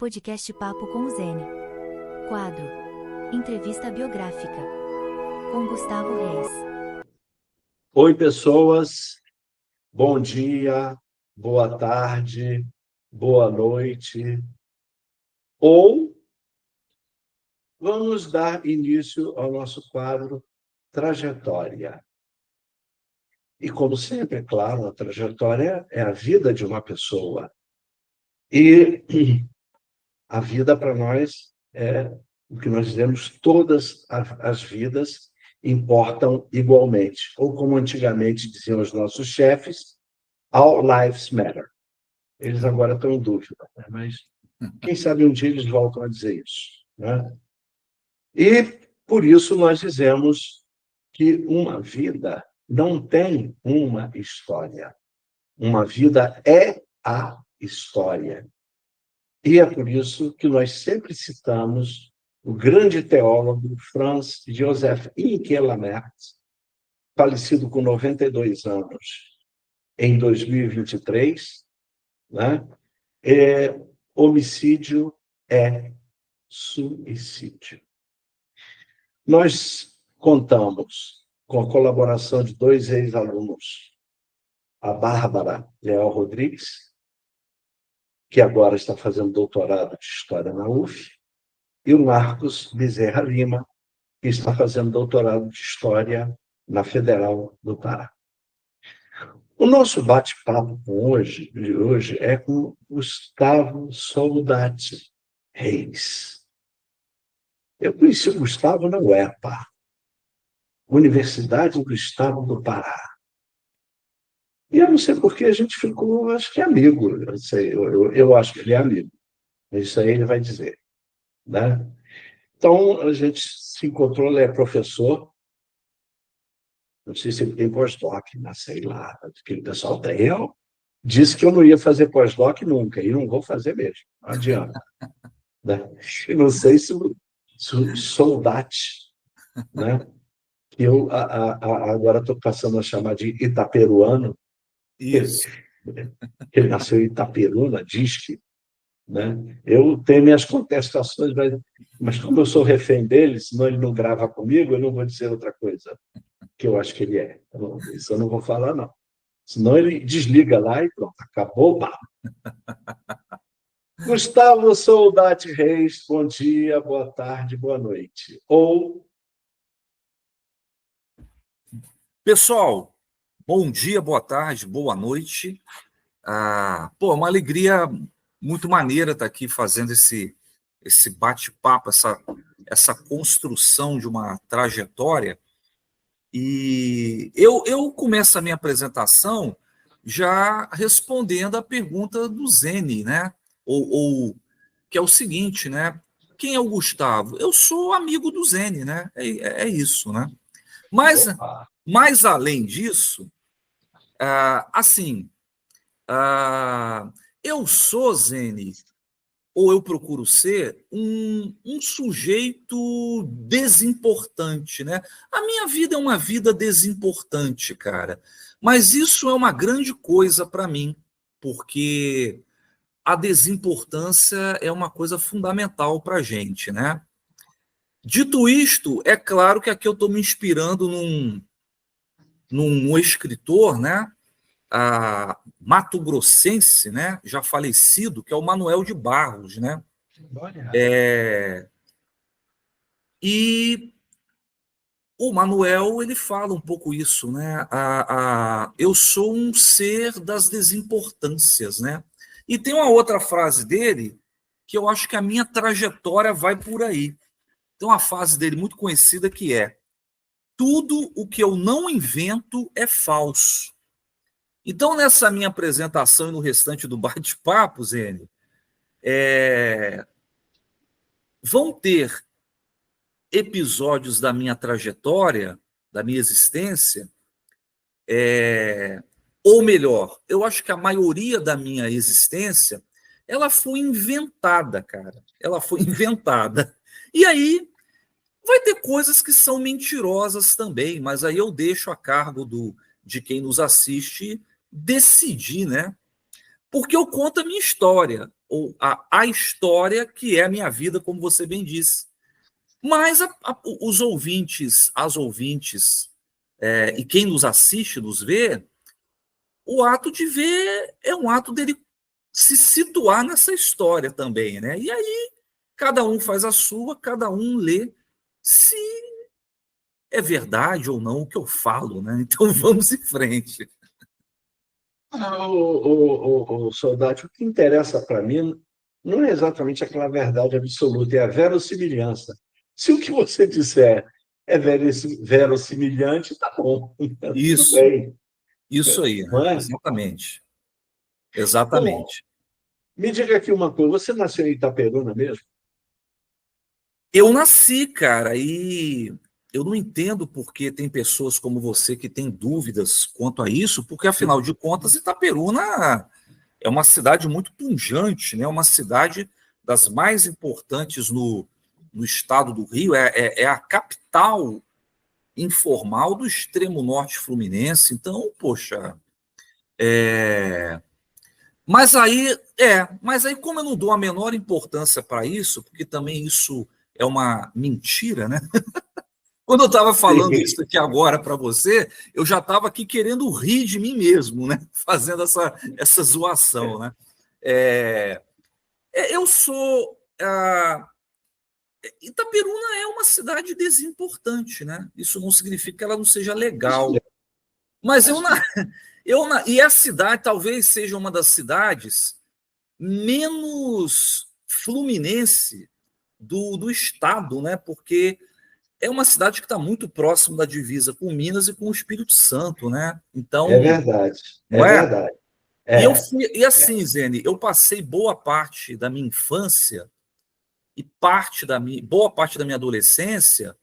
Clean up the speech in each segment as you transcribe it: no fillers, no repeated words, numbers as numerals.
Podcast Papo com o Zene. Quadro: Entrevista Biográfica. Com Gustavo Reis. Oi, pessoas. Bom dia, boa tarde, boa noite. Ou vamos dar início ao nosso quadro Trajetória. E, como sempre, é claro, a trajetória é a vida de uma pessoa. E a vida, para nós, é o que nós dizemos: todas as vidas importam igualmente. Ou, como antigamente diziam os nossos chefes, all lives matter. Eles agora estão em dúvida, né? Mas quem sabe um dia eles voltam a dizer isso, né? E, por isso, nós dizemos que uma vida não tem uma história. Uma vida é a história. E é por isso que nós sempre citamos o grande teólogo Franz Joseph Inquelamert, falecido com 92 anos em 2023, né? Homicídio é suicídio. Nós contamos com a colaboração de dois ex-alunos, a Bárbara Leal Rodrigues, que agora está fazendo doutorado de História na UF, e o Marcos Bezerra Lima, que está fazendo doutorado de História na Federal do Pará. O nosso bate-papo de hoje é com Gustavo Soldati Reis. Eu conheci o Gustavo na UEPA, Universidade do Estado do Pará. E eu não sei por que a gente ficou, acho que amigo. Eu acho que ele é amigo. Isso aí ele vai dizer, né? Então, a gente se encontrou, ele é professor. Não sei se ele tem pós-doc, mas sei lá, aquele pessoal tem. Eu disse que eu não ia fazer pós-doc nunca, e não vou fazer mesmo, não adianta. Né? Eu não sei se o Soldati, né? Que eu agora estou passando a chamar de itaperuano. Isso. Ele nasceu em Itaperuna, diz que, né? Eu tenho minhas contestações, mas como eu sou refém dele, senão ele não grava comigo, eu não vou dizer outra coisa que eu acho que ele é. Então, isso eu não vou falar, não. Senão ele desliga lá e pronto, acabou o papo. Gustavo Soldati Reis, bom dia, boa tarde, boa noite. Ou... Pessoal, bom dia, boa tarde, boa noite. Uma alegria muito maneira estar aqui fazendo esse bate-papo, essa construção de uma trajetória. E eu começo a minha apresentação já respondendo a pergunta do Zene, né? Ou que é o seguinte, né? Quem é o Gustavo? Eu sou amigo do Zene, né? É isso, né? Mas, mais além disso, eu sou, Zene, ou eu procuro ser, um sujeito desimportante, né? A minha vida é uma vida desimportante, cara. Mas isso é uma grande coisa para mim, porque a desimportância é uma coisa fundamental para a gente, né? Dito isto, é claro que aqui eu estou me inspirando num escritor, né? Mato-grossense, né, já falecido, que é o Manuel de Barros, né? E o Manuel, ele fala um pouco isso, né? Eu sou um ser das desimportâncias, né? E tem uma outra frase dele que eu acho que a minha trajetória vai por aí. Tem uma frase dele muito conhecida que é: tudo o que eu não invento é falso. Então, nessa minha apresentação e no restante do bate-papo, Zene, vão ter episódios da minha trajetória, da minha existência, ou melhor, eu acho que a maioria da minha existência, ela foi inventada, cara. Ela foi inventada. E aí, vai ter coisas que são mentirosas também, mas aí eu deixo a cargo de quem nos assiste decidir, né? porque eu conto a minha história, ou a história que é a minha vida, como você bem disse. Mas os ouvintes, as ouvintes, e quem nos assiste, nos vê, o ato de ver é um ato dele se situar nessa história também, né? E aí, cada um faz a sua, cada um lê se é verdade ou não o que eu falo, né? Então vamos em frente. Soldado, o que interessa para mim não é exatamente aquela verdade absoluta, é a verossimilhança. Se o que você disser é verossimilhante, tá bom, tudo Isso, bem, isso aí, não né? é? Exatamente. Bom, Exatamente. me diga aqui uma coisa, você nasceu em Itaperuna mesmo? Eu nasci, cara, e eu não entendo por que tem pessoas como você que têm dúvidas quanto a isso, porque, afinal de contas, Itaperuna é uma cidade muito pujante, né? Uma cidade das mais importantes no estado do Rio, é a capital informal do extremo norte fluminense. Então, poxa, mas aí, como eu não dou a menor importância para isso, porque também isso é uma mentira, né? Quando eu estava falando Sim. isso aqui agora para você, eu já estava aqui querendo rir de mim mesmo, né? Fazendo essa zoação, né? É, eu sou. Itaperuna é uma cidade desimportante, né? Isso não significa que ela não seja legal. Mas e a cidade talvez seja uma das cidades menos fluminense do estado, né? Porque é uma cidade que está muito próximo da divisa com Minas e com o Espírito Santo, né? É Então, verdade, é não é? verdade. E assim, Zene, eu passei boa parte da minha infância e boa parte da minha adolescência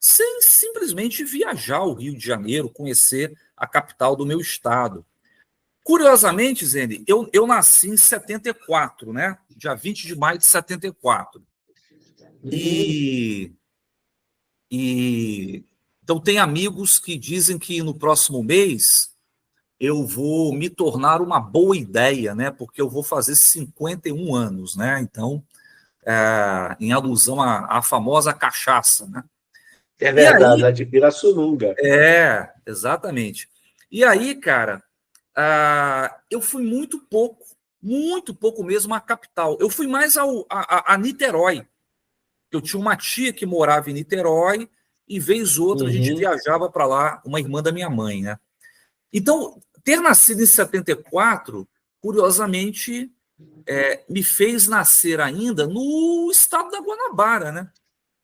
sem simplesmente viajar ao Rio de Janeiro, conhecer a capital do meu estado. Curiosamente, Zene, eu nasci em 74, né? Dia 20 de maio de 74. E, e então tem amigos que dizem que no próximo mês eu vou me tornar uma boa ideia, né? Porque eu vou fazer 51 anos, né? Então, em alusão à famosa cachaça, né? É E verdade, aí, a de Pirassununga. exatamente. E aí, cara, eu fui muito pouco mesmo à capital. Eu fui mais a Niterói. Eu tinha uma tia que morava em Niterói e, vez ou outra, a gente Uhum. viajava para lá, uma irmã da minha mãe, né? Então, ter nascido em 74, curiosamente, me fez nascer ainda no estado da Guanabara, né?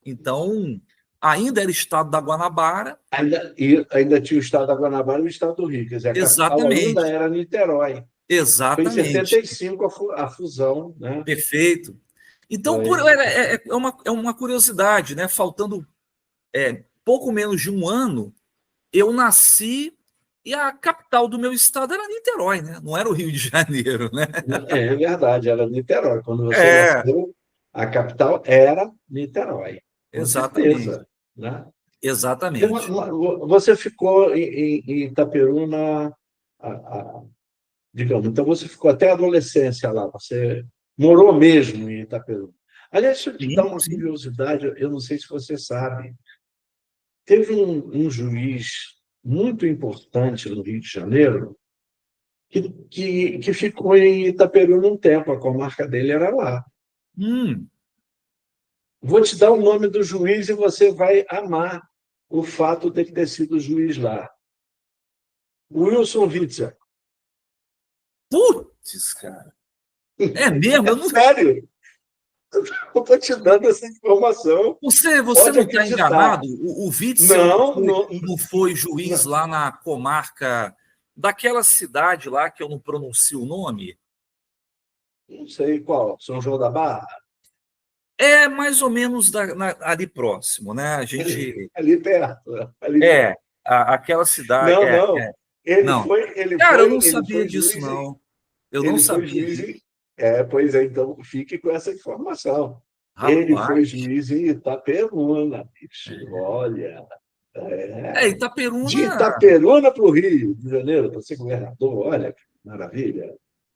Então, ainda era estado da Guanabara, Ainda tinha o estado da Guanabara e o estado do Rio, quer dizer, a capital ainda exatamente, era Niterói. Foi em exatamente, 75 a fusão, né? perfeito. Então, Foi. é uma curiosidade, né? Faltando pouco menos de um ano, eu nasci e a capital do meu estado era Niterói, né? Não era o Rio de Janeiro, né? É verdade, era Niterói. Quando você É, nasceu, a capital era Niterói, com exatamente, certeza, né? exatamente. Você ficou em Itaperuna, digamos, então você ficou até a adolescência lá, você morou mesmo em Itaperuna. Aliás, deixa eu te dar Sim, uma sim. curiosidade, eu não sei se você sabe, teve um juiz muito importante no Rio de Janeiro que ficou em Itaperuna um tempo, a comarca dele era lá. Hum, Vou te dar o nome do juiz e você vai amar o fato de ter sido juiz lá. Wilson Witzer. putz, cara. É mesmo? Eu É não, sério, eu estou te dando essa informação. você Pode não está acreditar. enganado? O Witzel Não, não, não foi juiz não, lá na comarca daquela cidade lá que eu não pronuncio o nome? não sei qual. São João da Barra? É mais ou menos ali próximo, né? A Ali, gente. ali perto. Ali É, perto. aquela cidade. Não, não. Ele Não. foi, ele Cara, eu foi, não ele sabia foi disso, juiz. não. Eu não Ele foi sabia juiz. disso. Pois é, então fique com essa informação. Ele foi Rapaz. juiz em Itaperuna, bicho. Olha. De Itaperuna. Itaperuna para o Rio de Janeiro, para ser governador, olha que maravilha.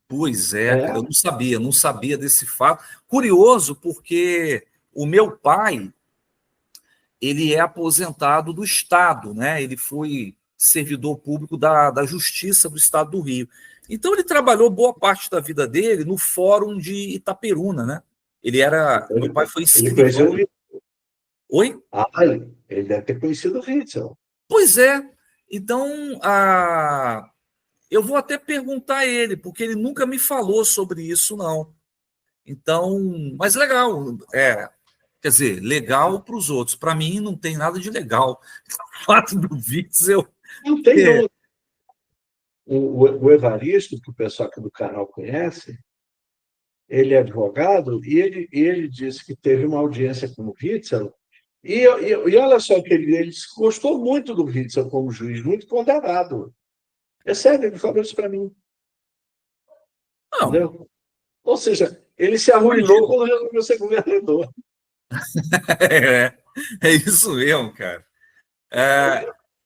Pois é, cara, eu não sabia desse fato. Curioso, porque o meu pai, ele é aposentado do Estado, né? Ele foi servidor público da Justiça do Estado do Rio. Então, ele trabalhou boa parte da vida dele no Fórum de Itaperuna, né? Meu pai foi Ele conheceu escrivão. o Witzel. Oi? Ele deve ter conhecido o Witzel. Pois é. Então, eu vou até perguntar a ele, porque ele nunca me falou sobre isso, não. Então, mas legal. Quer dizer, legal para os outros. Para mim, não tem nada de legal. O fato do Witzel. Não tem dúvida. O Evaristo, que o pessoal aqui do canal conhece, ele é advogado e ele disse que teve uma audiência com o Witzel. E olha só que ele gostou muito do Witzel como juiz, muito ponderado. É sério, ele falou isso para mim. Não. Entendeu? Ou seja, ele se arruinou quando resolveu ser governador. É isso mesmo, cara.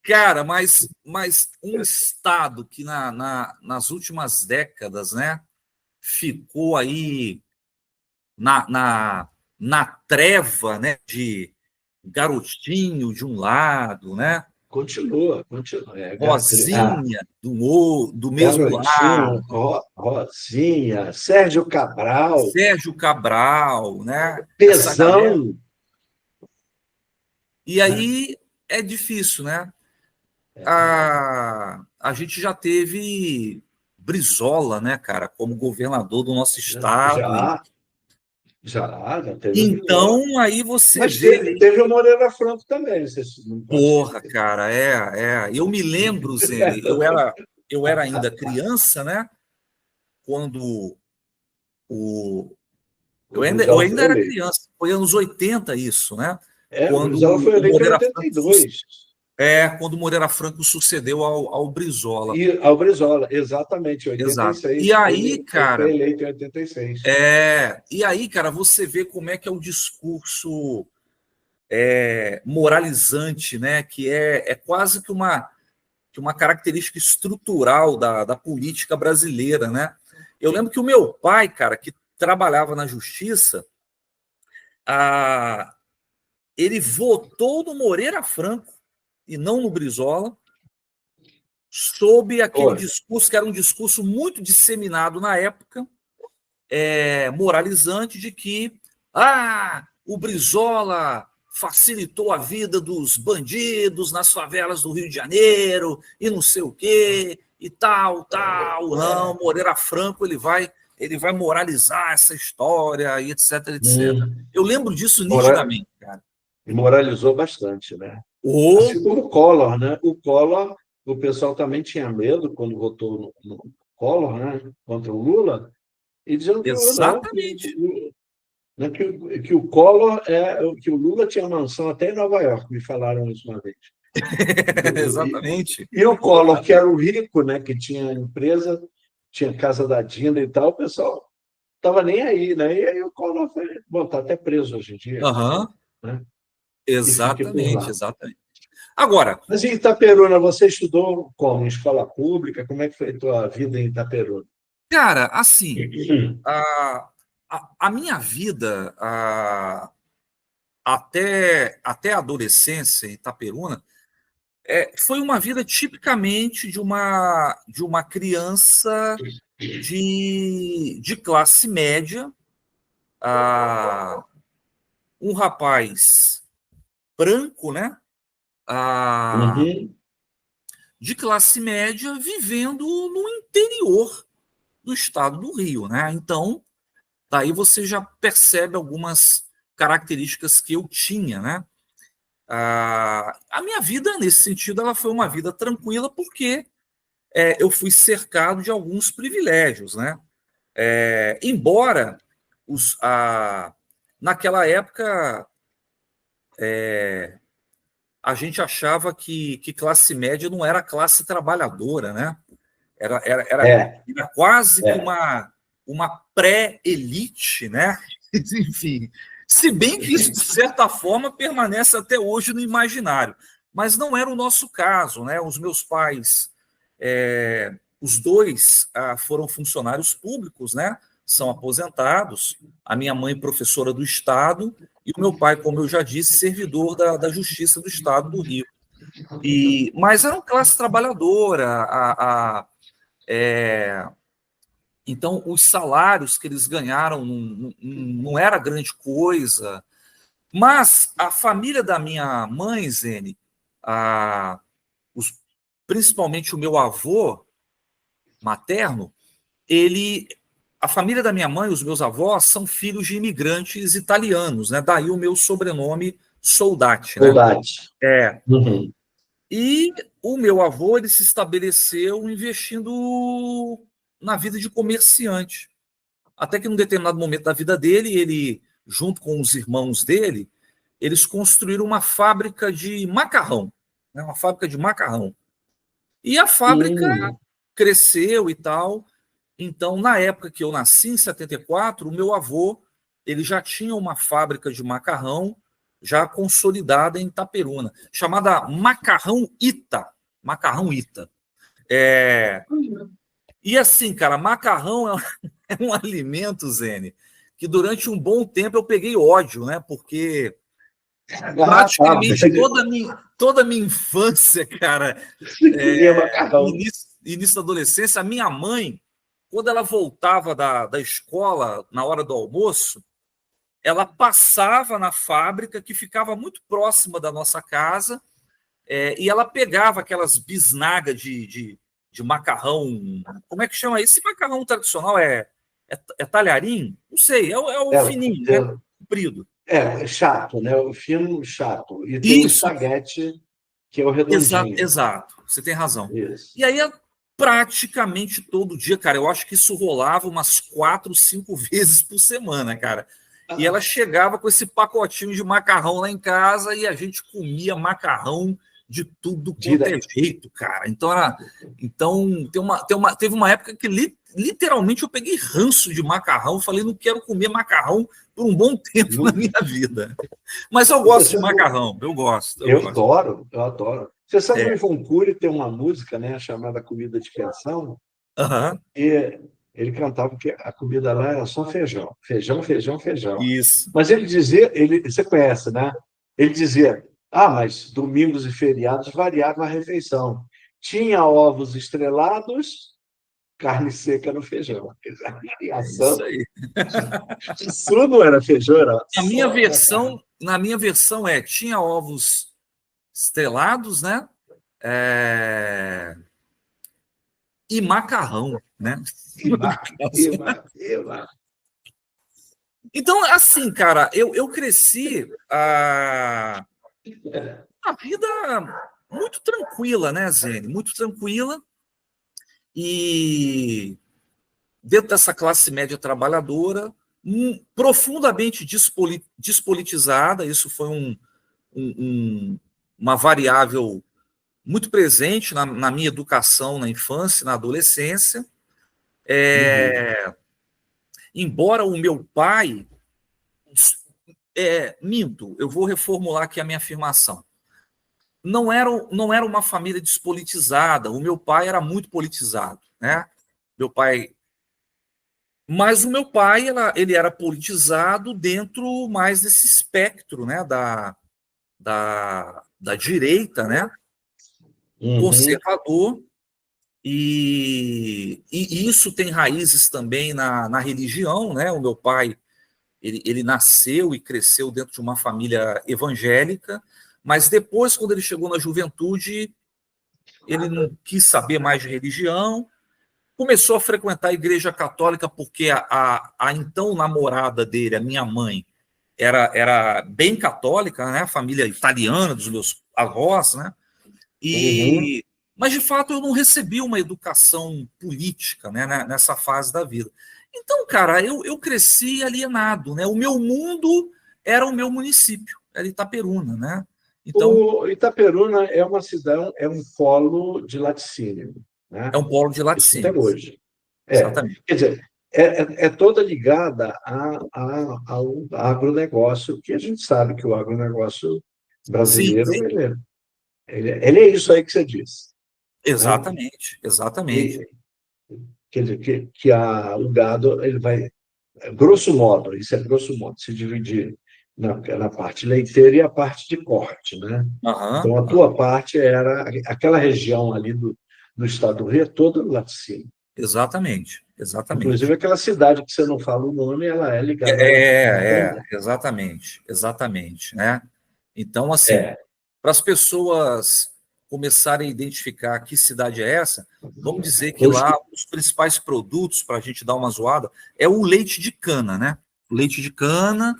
Cara, mas um Estado que nas últimas décadas, né, ficou aí na treva, né, de garotinho de um lado, né? Continua. Rosinha do mesmo lado. Rosinha, Sérgio Cabral. Sérgio Cabral, né? Pezão. E aí é difícil, né? A gente já teve Brizola, né, cara, como governador do nosso estado. Já teve. Então, aí você Mas vê... teve o Moreira Franco também. Porra, cara, eu me lembro, Zé, eu era ainda criança, né? Quando eu ainda era criança, foi anos 80 isso, né? Quando o Brizola foi eleito em 82. Quando o Moreira Franco sucedeu ao Brizola. Ao Brizola, exatamente, 86. Exato. E aí, cara... Foi eleito em 86. E aí, cara, você vê como é que é o discurso moralizante, né? Que é quase que uma característica estrutural da política brasileira, né? Eu lembro que o meu pai, cara, que trabalhava na justiça, ele votou no Moreira Franco e não no Brizola, sob aquele discurso, que era um discurso muito disseminado na época, moralizante, de que o Brizola facilitou a vida dos bandidos nas favelas do Rio de Janeiro e não sei o quê, e tal. Não, Moreira Franco ele vai moralizar essa história, e etc. Eu lembro disso nitidamente, cara. E moralizou bastante, né? Assim como o Collor, né? O Collor, o pessoal também tinha medo quando votou no Collor, né? Contra o Lula, e dizendo que exatamente. Que o Collor que o Lula tinha mansão até em Nova York, me falaram isso uma vez. Exatamente. E o Collor, que era o rico, né? Que tinha empresa, tinha casa da Dinda e tal, o pessoal estava nem aí, né? E aí o Collor foi, tá até preso hoje em dia. Né? Exatamente. Agora... Mas em Itaperuna, você estudou como? Em escola pública? Como é que foi a tua vida em Itaperuna? Cara, assim, a minha vida até a adolescência em Itaperuna foi uma vida tipicamente de uma criança de classe média, um rapaz branco, né? De classe média, vivendo no interior do estado do Rio, né? Então, daí você já percebe algumas características que eu tinha, né? A minha vida, nesse sentido, ela foi uma vida tranquila, porque eu fui cercado de alguns privilégios, né? Embora naquela época a gente achava que classe média não era classe trabalhadora, né? Era quase que uma pré-elite, né? Enfim, se bem que isso, de certa forma, permanece até hoje no imaginário. Mas não era o nosso caso, né? Os meus pais os dois foram funcionários públicos, né? São aposentados. A minha mãe, professora do Estado, e o meu pai, como eu já disse, servidor da Justiça do Estado do Rio. Mas eram classe trabalhadora. Então, os salários que eles ganharam não era grande coisa. Mas a família da minha mãe, Zene, principalmente o meu avô materno, a família da minha mãe, os meus avós, são filhos de imigrantes italianos, né? Daí o meu sobrenome Soldati. Né? Soldati. Uhum. E o meu avô, ele se estabeleceu investindo na vida de comerciante. Até que num determinado momento da vida dele, ele, junto com os irmãos dele, eles construíram uma fábrica de macarrão, né? Uma fábrica de macarrão. E a fábrica cresceu e tal. Então, na época que eu nasci, em 74, o meu avô ele já tinha uma fábrica de macarrão já consolidada em Itaperuna, chamada Macarrão Ita. Macarrão Ita. E assim, cara, macarrão é um alimento, Zene, que durante um bom tempo eu peguei ódio, né? Porque praticamente toda a minha infância, cara, início da adolescência, a minha mãe, quando ela voltava da escola na hora do almoço, ela passava na fábrica que ficava muito próxima da nossa casa, e ela pegava aquelas bisnagas de macarrão. Como é que chama? Esse macarrão tradicional é talharim? Não sei, é o fininho, né? Comprido. É chato, né? O fino chato. E tem o espaguete, que é o redondinho. Exato. Você tem razão. Isso. E aí, praticamente todo dia, cara, eu acho que isso rolava umas 4, 5 vezes por semana, cara. E ela chegava com esse pacotinho de macarrão lá em casa e a gente comia macarrão de tudo quanto é jeito, cara. Então teve uma época que literalmente eu peguei ranço de macarrão, falei, não quero comer macarrão por um bom tempo na minha vida. Mas eu gosto de macarrão, eu gosto. Eu adoro. Você sabe que o Ivon Cury tem uma música, né, chamada Comida de Pensão? E ele cantava que a comida lá era só feijão. Feijão, feijão, feijão. Isso. Mas ele dizia, você conhece, né? Ele dizia, mas domingos e feriados variava a refeição. Tinha ovos estrelados, carne seca no feijão. Isso aí. Isso não era feijão, era na minha versão tinha ovos estrelados, né? E macarrão, né? Então, assim, cara, eu cresci a vida muito tranquila, né, Zene? Muito tranquila. E dentro dessa classe média trabalhadora, profundamente despolitizada, isso foi uma variável muito presente na minha educação, na infância, na adolescência. Embora o meu pai... minto, eu vou reformular aqui a minha afirmação. Não era uma família despolitizada, o meu pai era muito politizado, né? Mas o meu pai ele era politizado dentro mais desse espectro, né? Da direita, né? Conservador, e isso tem raízes também na religião, né? O meu pai ele nasceu e cresceu dentro de uma família evangélica, mas depois, quando ele chegou na juventude, ele não quis saber mais de religião, começou a frequentar a igreja católica porque a então namorada dele, a minha mãe, era bem católica, né? A família italiana dos meus avós, né? Mas, de fato, eu não recebi uma educação política, né, nessa fase da vida. Então, cara, eu cresci alienado, né? O meu mundo era o meu município, era Itaperuna, né? Então, o Itaperuna é uma cidade, é um polo de laticínio, né? É um polo de laticínio. Até hoje. Exatamente. Quer dizer, é toda ligada ao agronegócio, que a gente sabe que o agronegócio brasileiro, sim. Ele é isso aí que você disse. Exatamente, exatamente. o gado ele vai, grosso modo, isso é grosso modo, se dividir na parte leiteira e a parte de corte, né? Aham, Então, a tua parte era aquela região ali do estado do Rio, toda lá de cima. exatamente, exatamente. Inclusive, aquela cidade que você não fala o nome, ela é ligada lá também. Exatamente, exatamente, né? Então, assim, É, para as pessoas começarem a identificar que cidade é essa, vamos dizer que hoje, lá os principais produtos, para a gente dar uma zoada, é o leite de cana, né? O leite de cana.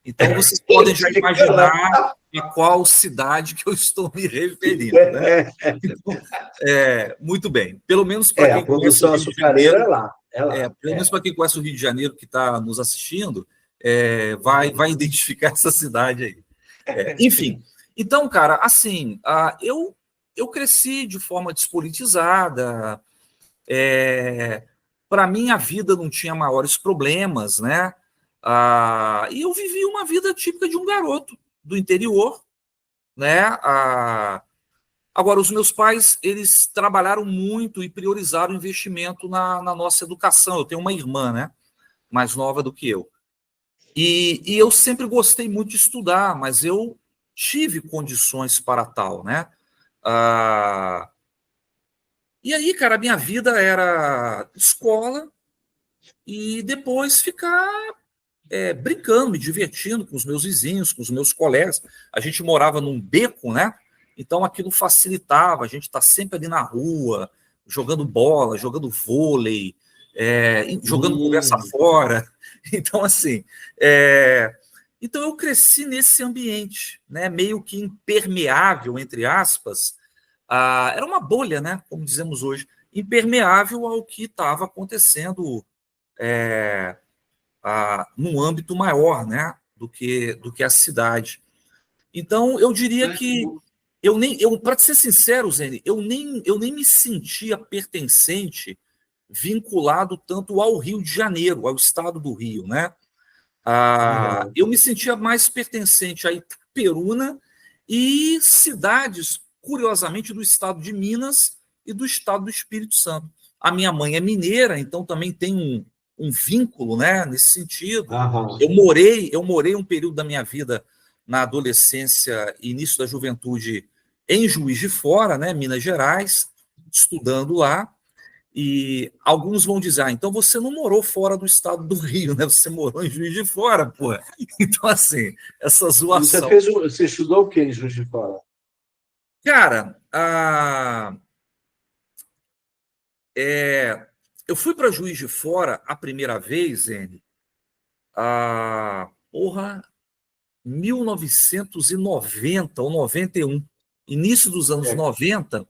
Então, vocês podem já imaginar a qual cidade que eu estou me referindo, né? Então, muito bem. Pelo menos para a quem conhece o produção Rio de açucareira Janeiro, é lá. pelo menos para quem conhece o Rio de Janeiro que está nos assistindo, vai identificar essa cidade aí. Enfim, então, cara, assim, eu cresci de forma despolitizada. Para mim, a vida não tinha maiores problemas, né? E eu vivi uma vida típica de um garoto do interior, né? Agora, os meus pais, eles trabalharam muito e priorizaram o investimento na nossa educação. Eu tenho uma irmã, né? Mais nova do que eu. E eu sempre gostei muito de estudar, mas eu tive condições para tal, né? Ah, e aí, cara, a minha vida era escola e depois ficar brincando, me divertindo com os meus vizinhos, com os meus colegas. A gente morava num beco, né? Então aquilo facilitava, a gente está sempre ali na rua, jogando bola, jogando vôlei, jogando conversa fora. Então, assim, então eu cresci nesse ambiente, né? Meio que impermeável, entre aspas. Era uma bolha, né? Como dizemos hoje, impermeável ao que estava acontecendo num âmbito maior, né, do que a cidade. Então, eu diria que para ser sincero, Zene, eu nem me sentia pertencente, vinculado tanto ao Rio de Janeiro, ao estado do Rio, né? Eu me sentia mais pertencente a Itaperuna e cidades, curiosamente, do estado de Minas e do estado do Espírito Santo. A minha mãe é mineira, então também tem um vínculo, né, nesse sentido. Eu morei um período da minha vida na adolescência e início da juventude em Juiz de Fora, né, Minas Gerais, estudando lá. E alguns vão dizer, então você não morou fora do estado do Rio, né? Você morou em Juiz de Fora, pô. Então, assim, essa zoação. Você estudou o que em Juiz de Fora? Cara, eu fui para Juiz de Fora a primeira vez, N, porra, 1990 ou 91, início dos anos 90.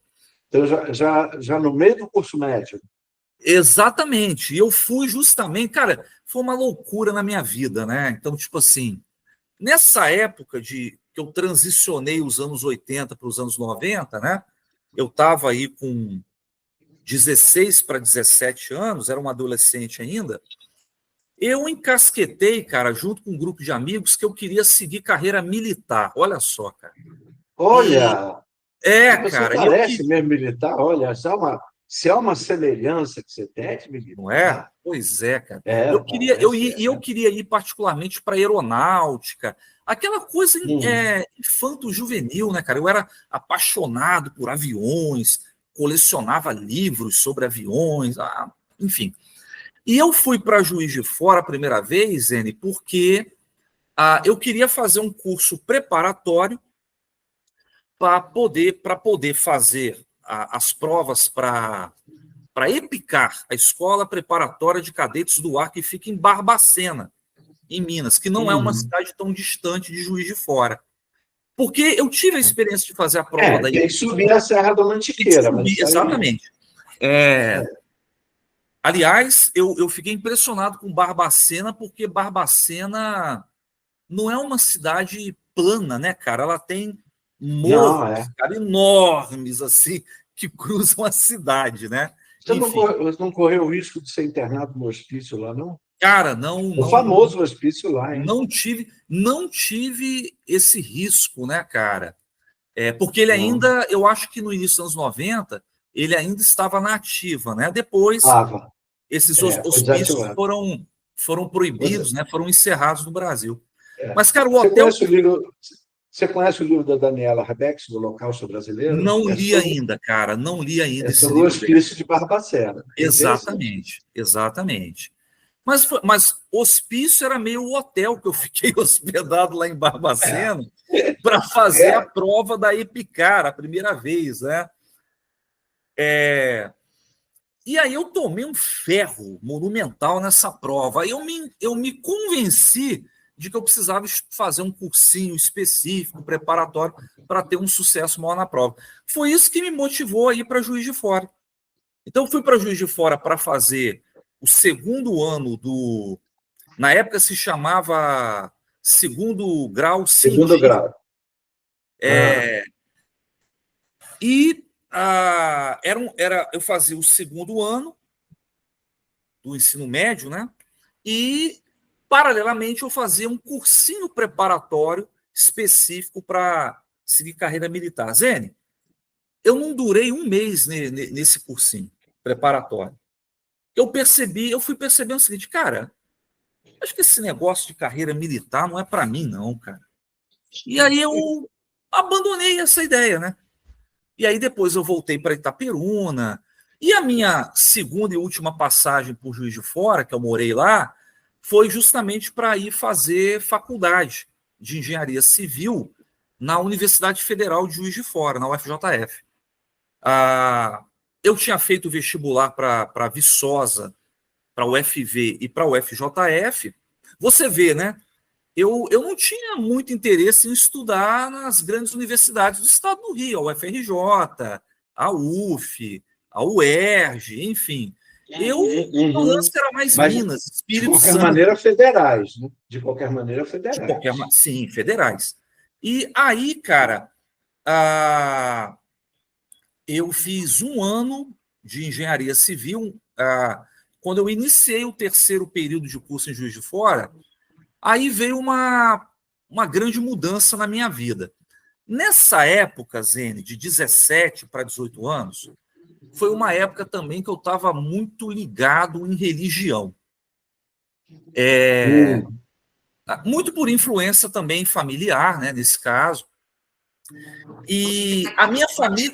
Então, já no meio do curso médio. Exatamente. E eu fui justamente, cara, foi uma loucura na minha vida, né? Então, tipo assim, nessa época que eu transicionei os anos 80 para os anos 90, né? Eu estava aí com 16 para 17 anos, era um adolescente ainda. Eu encasquetei, cara, junto com um grupo de amigos, que eu queria seguir carreira militar. Olha só, cara. Olha, você Cara, e parece mesmo militar. Olha, se há uma semelhança que você tem de não é? militar. Pois é, cara. Eu queria, Parece, eu queria ir particularmente para aeronáutica, aquela coisa infanto-juvenil, né, cara? Eu era apaixonado por aviões, colecionava livros sobre aviões, enfim. E eu fui para Juiz de Fora a primeira vez, Zene, porque eu queria fazer um curso preparatório para poder fazer as provas para EPICAR, a Escola Preparatória de Cadetes do Ar, que fica em Barbacena, em Minas, que não é uma cidade tão distante de Juiz de Fora. Porque eu tive a experiência de fazer a prova da tem que subir a Serra da Mantiqueira. Exatamente. Aliás, eu fiquei impressionado com Barbacena, porque Barbacena não é uma cidade plana, né, cara? Ela tem morros, cara, enormes, assim, que cruzam a cidade, né? Você não correu o risco de ser internado no hospício lá, não? Cara, não. O famoso hospício lá, hein? Não tive esse risco, né, cara? Porque ele ainda, eu acho que no início dos anos 90, ele ainda estava na ativa, né? Depois esses Foi hospícios desativado. foram proibidos, né? Foram encerrados no Brasil. É. Mas, cara, o Você hotel... você conhece o livro da Daniela Rebex, do Holocausto Brasileiro? Não li ainda, cara, não li ainda É esse sobre o livro dela. hospício de Barbacena. Exatamente, exatamente. Mas hospício era meio o hotel que eu fiquei hospedado lá em Barbacena para fazer a prova da Epicar, a primeira vez, né? E aí eu tomei um ferro monumental nessa prova. Aí eu me convenci de que eu precisava fazer um cursinho específico, preparatório, para ter um sucesso maior na prova. Foi isso que me motivou a ir para Juiz de Fora. Então, eu fui para Juiz de Fora para fazer o segundo ano do... Na época se chamava segundo grau científico. Segundo grau. E eu fazia o segundo ano do ensino médio, né? E, paralelamente, eu fazia um cursinho preparatório específico para seguir carreira militar. Zene, eu não durei um mês nesse cursinho preparatório. Eu fui percebendo o seguinte, cara, acho que esse negócio de carreira militar não é para mim, não, cara. E aí eu abandonei essa ideia, né? E aí depois eu voltei para Itaperuna. E a minha segunda e última passagem por Juiz de Fora, que eu morei lá, foi justamente para ir fazer faculdade de engenharia civil na Universidade Federal de Juiz de Fora, na UFJF. Eu tinha feito vestibular para Viçosa, para a UFV e para a UFJF. Você vê, né? Eu não tinha muito interesse em estudar nas grandes universidades do estado do Rio, a UFRJ, a UF, a UERJ, enfim. O lance era mais Minas, Espírito Santo. De qualquer maneira, federais, né? De qualquer maneira, federais. Sim, federais. E aí, cara, eu fiz um ano de engenharia civil. Quando eu iniciei o terceiro período de curso em Juiz de Fora, aí veio uma grande mudança na minha vida. Nessa época, Zene, de 17 para 18 anos, foi uma época também que eu estava muito ligado em religião. Muito por influência também familiar, né, nesse caso. E a minha família...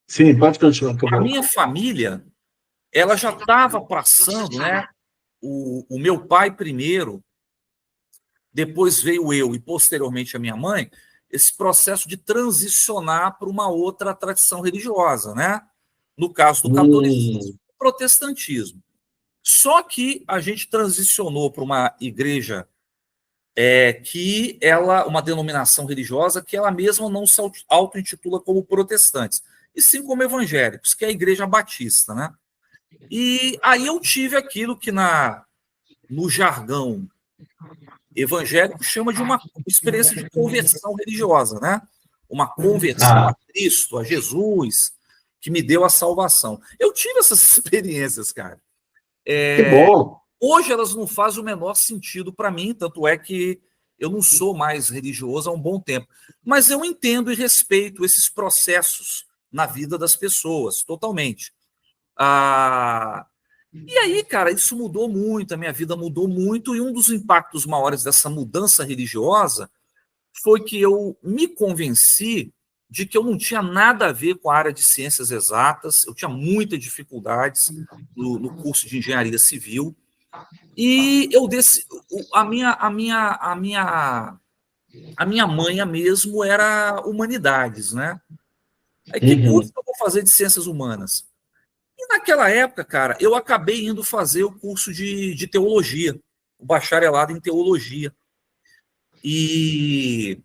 Sim, pode continuar. A minha família, ela já estava passando, né? O meu pai primeiro, depois veio eu e posteriormente a minha mãe, esse processo de transicionar para uma outra tradição religiosa, né? No caso do catolicismo, protestantismo. Só que a gente transicionou para uma igreja uma denominação religiosa que ela mesma não se auto-intitula como protestantes, e sim como evangélicos, que é a Igreja Batista, né? E aí eu tive aquilo que no jargão evangélico chama de uma experiência de conversão religiosa, né? Uma conversão a Cristo, a Jesus, que me deu a salvação. Eu tive essas experiências, cara. Que bom! Hoje elas não fazem o menor sentido para mim, tanto é que eu não sou mais religioso há um bom tempo. Mas eu entendo e respeito esses processos na vida das pessoas, totalmente. E aí, cara, isso mudou muito, a minha vida mudou muito, e um dos impactos maiores dessa mudança religiosa foi que eu me convenci de que eu não tinha nada a ver com a área de ciências exatas, eu tinha muitas dificuldades no curso de engenharia civil, e a minha manha mesmo era humanidades, né? Aí, que curso eu vou fazer de ciências humanas? E naquela época, cara, eu acabei indo fazer o curso de teologia, o bacharelado em teologia. E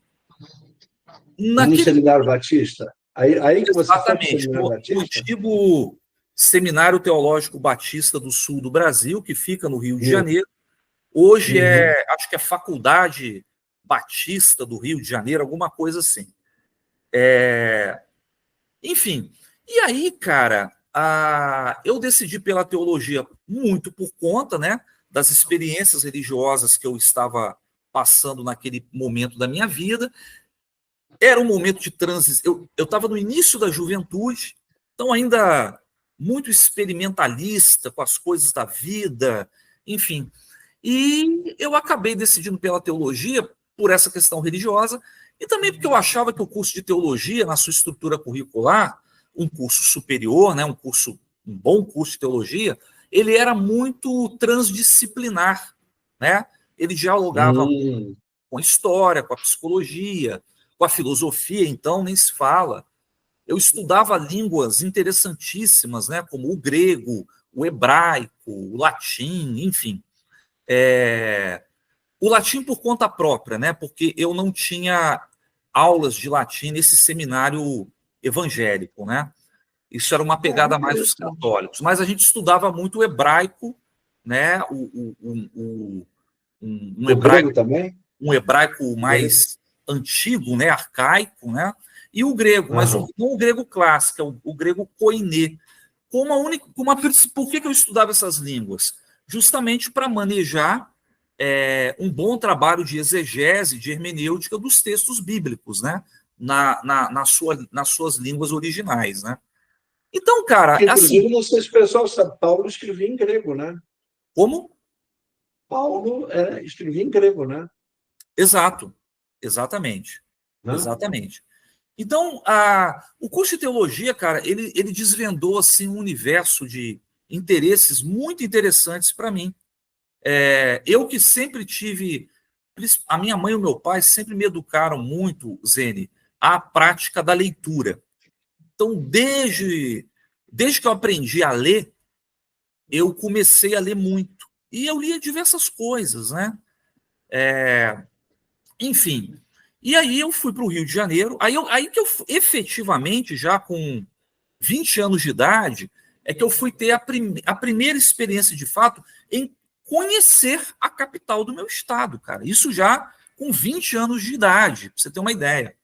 no Seminário Batista? Aí que você foi para o Seminário Batista? No antigo Seminário Teológico Batista do Sul do Brasil, que fica no Rio de Janeiro. Hoje acho que é Faculdade Batista do Rio de Janeiro, alguma coisa assim. Enfim, e aí, cara, eu decidi pela teologia muito por conta, né, das experiências religiosas que eu estava passando naquele momento da minha vida. Era um momento de transição. Eu estava no início da juventude, Então, ainda muito experimentalista com as coisas da vida, enfim. E eu acabei decidindo pela teologia, por essa questão religiosa, e também porque eu achava que o curso de teologia, na sua estrutura curricular, um curso superior, né, um bom curso de teologia, ele era muito transdisciplinar, né? Ele dialogava com a história, com a psicologia, com a filosofia, então nem se fala. Eu estudava línguas interessantíssimas, né, como o grego, o hebraico, o latim, enfim. O latim por conta própria, né, porque eu não tinha aulas de latim nesse seminário evangélico, né? Isso era uma pegada mais dos católicos. Mas a gente estudava muito o hebraico, né? O grego também? Um hebraico mais antigo, né? Arcaico, né? E o grego, mas não o grego clássico, o grego koiné. Por que eu estudava essas línguas? Justamente para manejar um bom trabalho de exegese, de hermenêutica dos textos bíblicos, né? Nas suas línguas originais, né? Então, cara, inclusive, assim, não sei se o pessoal sabe, Paulo escrevia em grego, né? como? Paulo escrevia em grego, né? Exato, exatamente, Né? exatamente. Então, o curso de teologia, cara, ele desvendou assim um universo de interesses muito interessantes para mim. Eu que sempre tive, a minha mãe e o meu pai sempre me educaram muito, Zene, à prática da leitura. Então, desde que eu aprendi a ler, eu comecei a ler muito. E eu lia diversas coisas, né? Enfim. E aí eu fui para o Rio de Janeiro, aí que eu efetivamente, já com 20 anos de idade, é que eu fui ter a primeira experiência de fato em conhecer a capital do meu estado, cara. Isso já com 20 anos de idade, para você ter uma ideia.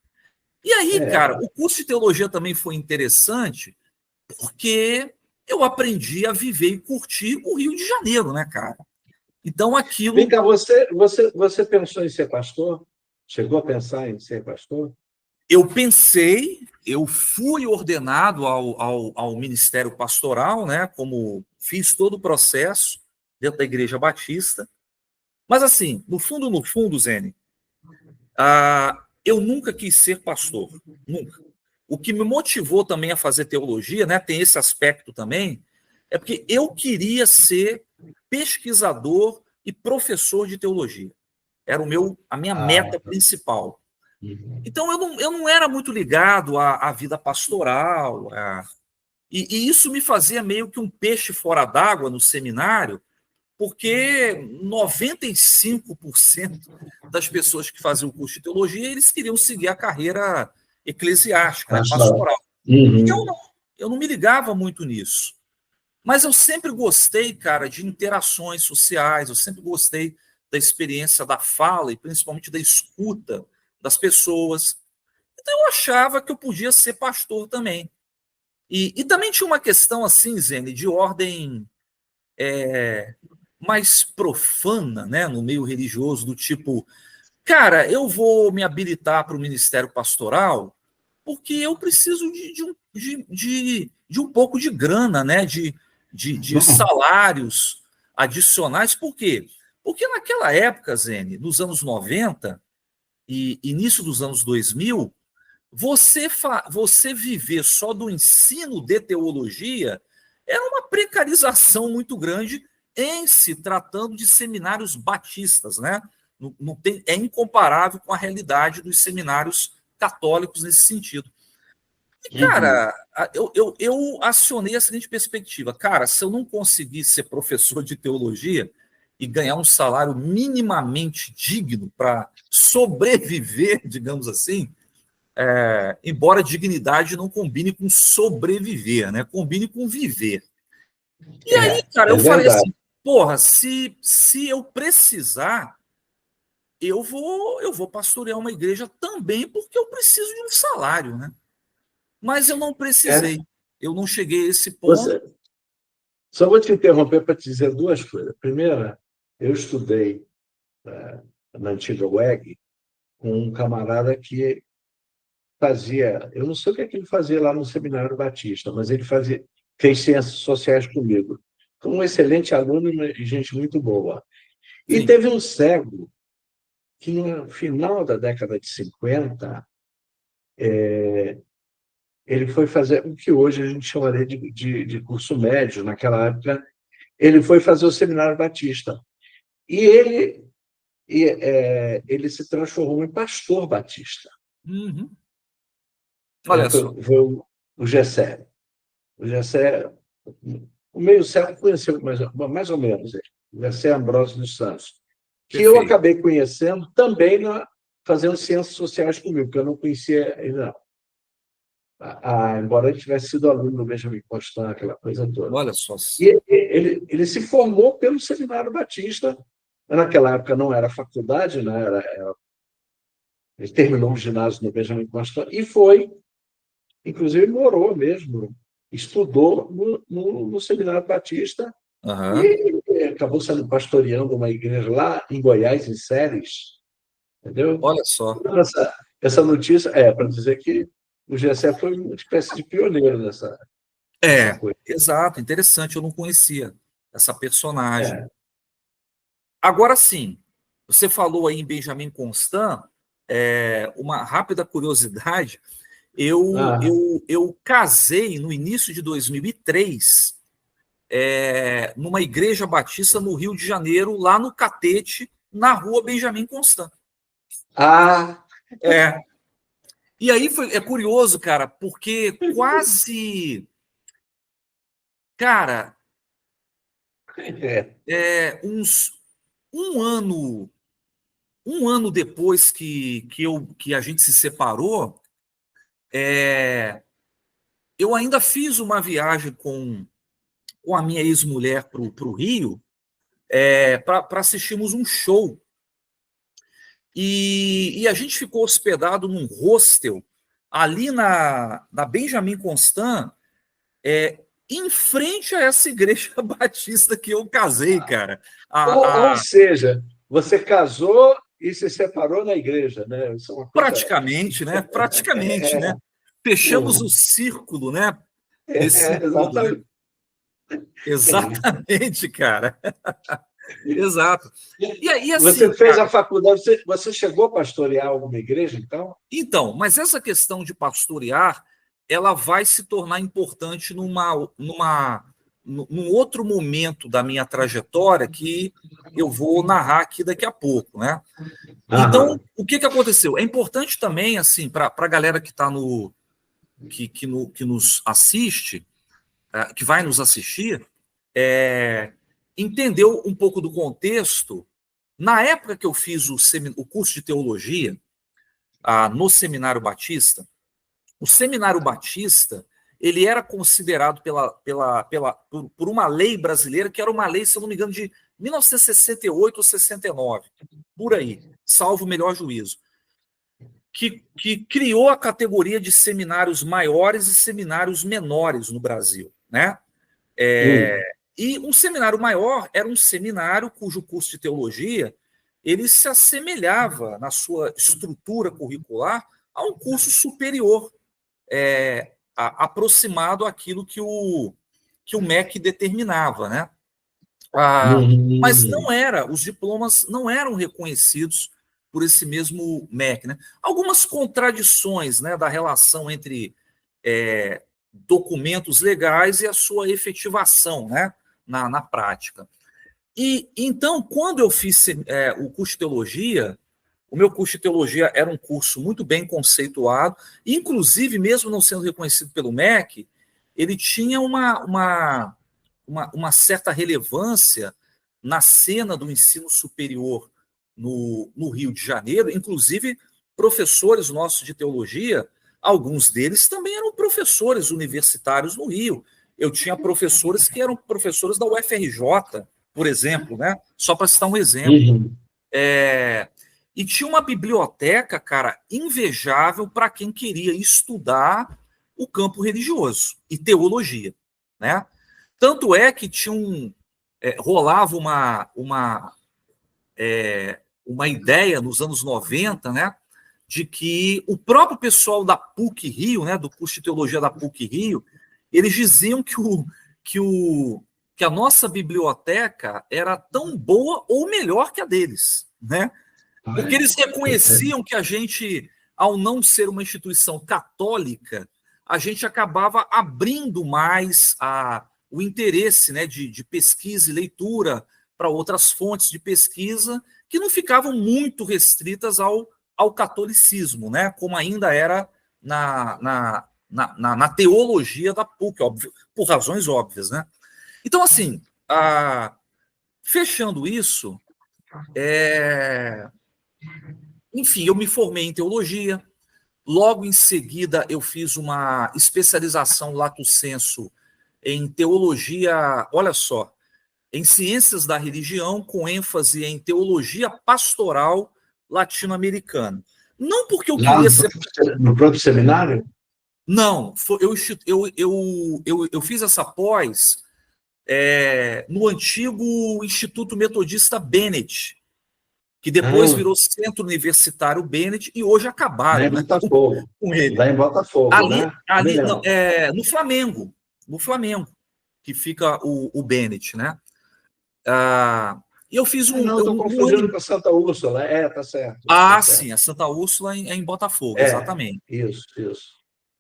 E aí, cara, o curso de teologia também foi interessante, porque eu aprendi a viver e curtir o Rio de Janeiro, né, cara? Então, Vem aquilo. cá, você pensou em ser pastor? Chegou a pensar em ser pastor? Eu pensei, eu fui ordenado ao ministério pastoral, né? Como fiz todo o processo dentro da Igreja Batista. Mas, assim, no fundo, Zene, eu nunca quis ser pastor, nunca. O que me motivou também a fazer teologia, né, tem esse aspecto também, é porque eu queria ser pesquisador e professor de teologia. Era a minha meta principal. Então, eu não era muito ligado à vida pastoral, e isso me fazia meio que um peixe fora d'água no seminário, porque 95% das pessoas que faziam o curso de teologia, eles queriam seguir a carreira eclesiástica, né, pastoral. E eu não me ligava muito nisso. Mas eu sempre gostei, cara, de interações sociais, eu sempre gostei da experiência da fala e principalmente da escuta das pessoas. Então eu achava que eu podia ser pastor também. E também tinha uma questão assim, Zene, de ordem mais profana, né, no meio religioso, do tipo, cara, eu vou me habilitar para o ministério pastoral porque eu preciso de um pouco de grana, né, de salários adicionais. Por quê? Porque naquela época, Zene, nos anos 90 e início dos anos 2000, você viver só do ensino de teologia era uma precarização muito grande em se tratando de seminários batistas, né? É incomparável com a realidade dos seminários católicos nesse sentido. E, cara, eu acionei a seguinte perspectiva. Cara, se eu não conseguir ser professor de teologia e ganhar um salário minimamente digno para sobreviver, digamos assim, embora dignidade não combine com sobreviver, né? Combine com viver. E aí, cara, eu falei verdade. assim, porra, se eu precisar, eu vou pastorear uma igreja também, porque eu preciso de um salário, né? Mas eu não precisei. Eu não cheguei a esse ponto. Só vou te interromper para te dizer duas coisas. Primeira, eu estudei na antiga UEG com um camarada que fazia, eu não sei o que é que ele fazia lá no Seminário Batista, mas ele fez ciências sociais comigo. Foi um excelente aluno e gente muito boa. E Sim. teve um cego que, no final da década de 50, ele foi fazer o que hoje a gente chamaria de curso médio. Naquela época, ele foi fazer o Seminário Batista. E ele se transformou em pastor batista. Uhum. Olha só. Foi o Gessé. O Gessé, o meio cego conheceu mais ou menos ele. O Gessé Ambrosio dos Santos, que eu Perfeito. acabei conhecendo também fazendo ciências sociais comigo, porque eu não conhecia ele, não. Embora ele tivesse sido aluno do Benjamin Constant, aquela coisa toda. Olha só. E ele se formou pelo Seminário Batista. Naquela época não era faculdade, né? Ele terminou o ginásio no Benjamin Constant e foi, inclusive morou mesmo, estudou no Seminário Batista Uhum. e acabou sendo pastoreando uma igreja lá em Goiás, em Séries, entendeu? Olha só. Essa notícia para dizer que o Gessé foi uma espécie de pioneiro nessa coisa. Exato, interessante, eu não conhecia essa personagem. É. Agora sim, você falou aí em Benjamin Constant, uma rápida curiosidade, eu casei no início de 2003, numa igreja batista no Rio de Janeiro, lá no Catete, na rua Benjamin Constant. E aí é curioso, cara, porque quase... Cara, um ano depois que a gente se separou, eu ainda fiz uma viagem com a minha ex-mulher para o Rio, para assistirmos um show. E a gente ficou hospedado num hostel ali na Benjamin Constant, em frente a essa igreja batista que eu casei, cara. Ou seja, você casou e se separou na igreja, né? Isso é uma coisa... Praticamente, né? Praticamente, né? Fechamos o círculo, né? Desse todo, né? Exatamente. Exatamente, cara. Exato. E aí, assim, você fez cara, a faculdade, você chegou a pastorear alguma igreja, então? então, mas essa questão de pastorear, ela vai se tornar importante num outro momento da minha trajetória que eu vou narrar aqui daqui a pouco, né? Então, o que aconteceu? É importante também, assim, para a galera que está que nos assiste, que vai nos assistir, entender um pouco do contexto. Na época que eu fiz o curso de teologia no Seminário Batista, o Seminário Batista ele era considerado por uma lei brasileira, que era uma lei, se eu não me engano, de 1968 ou 69, por aí, salvo o melhor juízo, que criou a categoria de seminários maiores e seminários menores no Brasil, né? E um seminário maior era um seminário cujo curso de teologia ele se assemelhava na sua estrutura curricular a um curso superior, aproximado àquilo que o MEC determinava, né? Mas não era, os diplomas não eram reconhecidos por esse mesmo MEC, né? Algumas contradições, né, da relação entre documentos legais e a sua efetivação, né, na prática. E então, quando eu fiz o curso de teologia, o meu curso de teologia era um curso muito bem conceituado, inclusive, mesmo não sendo reconhecido pelo MEC, ele tinha uma certa relevância na cena do ensino superior no Rio de Janeiro, inclusive professores nossos de teologia, alguns deles também eram professores universitários no Rio. Eu tinha professores que eram professores da UFRJ, por exemplo, né? Só para citar um exemplo. E tinha uma biblioteca, cara, invejável para quem queria estudar o campo religioso e teologia, né? Tanto é que rolava uma ideia nos anos 90, né, de que o próprio pessoal da PUC-Rio, né, do curso de teologia da PUC-Rio, eles diziam que a nossa biblioteca era tão boa ou melhor que a deles, né? Porque eles reconheciam que a gente, ao não ser uma instituição católica, a gente acabava abrindo mais o interesse, né, de pesquisa e leitura para outras fontes de pesquisa que não ficavam muito restritas ao catolicismo, né, como ainda era na teologia da PUC, óbvio, por razões óbvias, né? Então, assim, fechando isso, enfim, eu me formei em teologia. Logo em seguida, eu fiz uma especialização lato sensu em teologia, olha só, em ciências da religião, com ênfase em teologia pastoral latino-americana. Não porque eu Lá queria ser. no próprio seminário? Não, eu fiz essa pós no antigo Instituto Metodista Bennett, que depois virou Centro Universitário Bennett, e hoje acabaram, né, com ele. Lá em Botafogo, ali, né? não, no Flamengo, que fica o Bennett, né? E eu fiz Não, estou confundindo com a Santa Úrsula. Tá certo. Sim, a Santa Úrsula é em Botafogo, exatamente. Isso.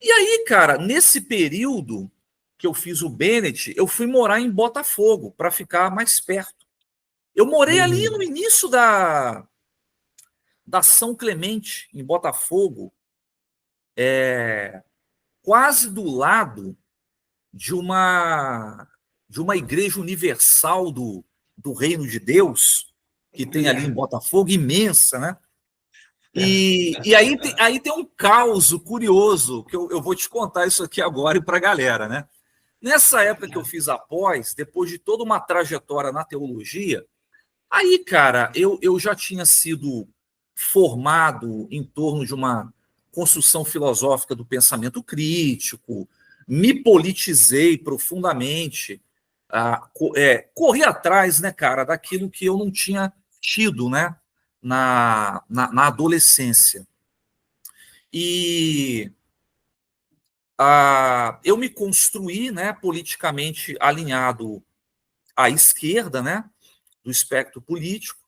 E aí, cara, nesse período que eu fiz o Bennett, eu fui morar em Botafogo, para ficar mais perto. Eu morei ali no início da São Clemente, em Botafogo, quase do lado de uma igreja universal do Reino de Deus, que tem ali em Botafogo, imensa, né? E aí tem um caos curioso, que eu vou te contar isso aqui agora e para a galera, né? Nessa época que eu fiz a pós, depois de toda uma trajetória na teologia, aí, cara, eu já tinha sido formado em torno de uma construção filosófica do pensamento crítico, me politizei profundamente, corri atrás, né, cara, daquilo que eu não tinha tido, né, na adolescência. E eu me construí, né, politicamente alinhado à esquerda, né, do espectro político.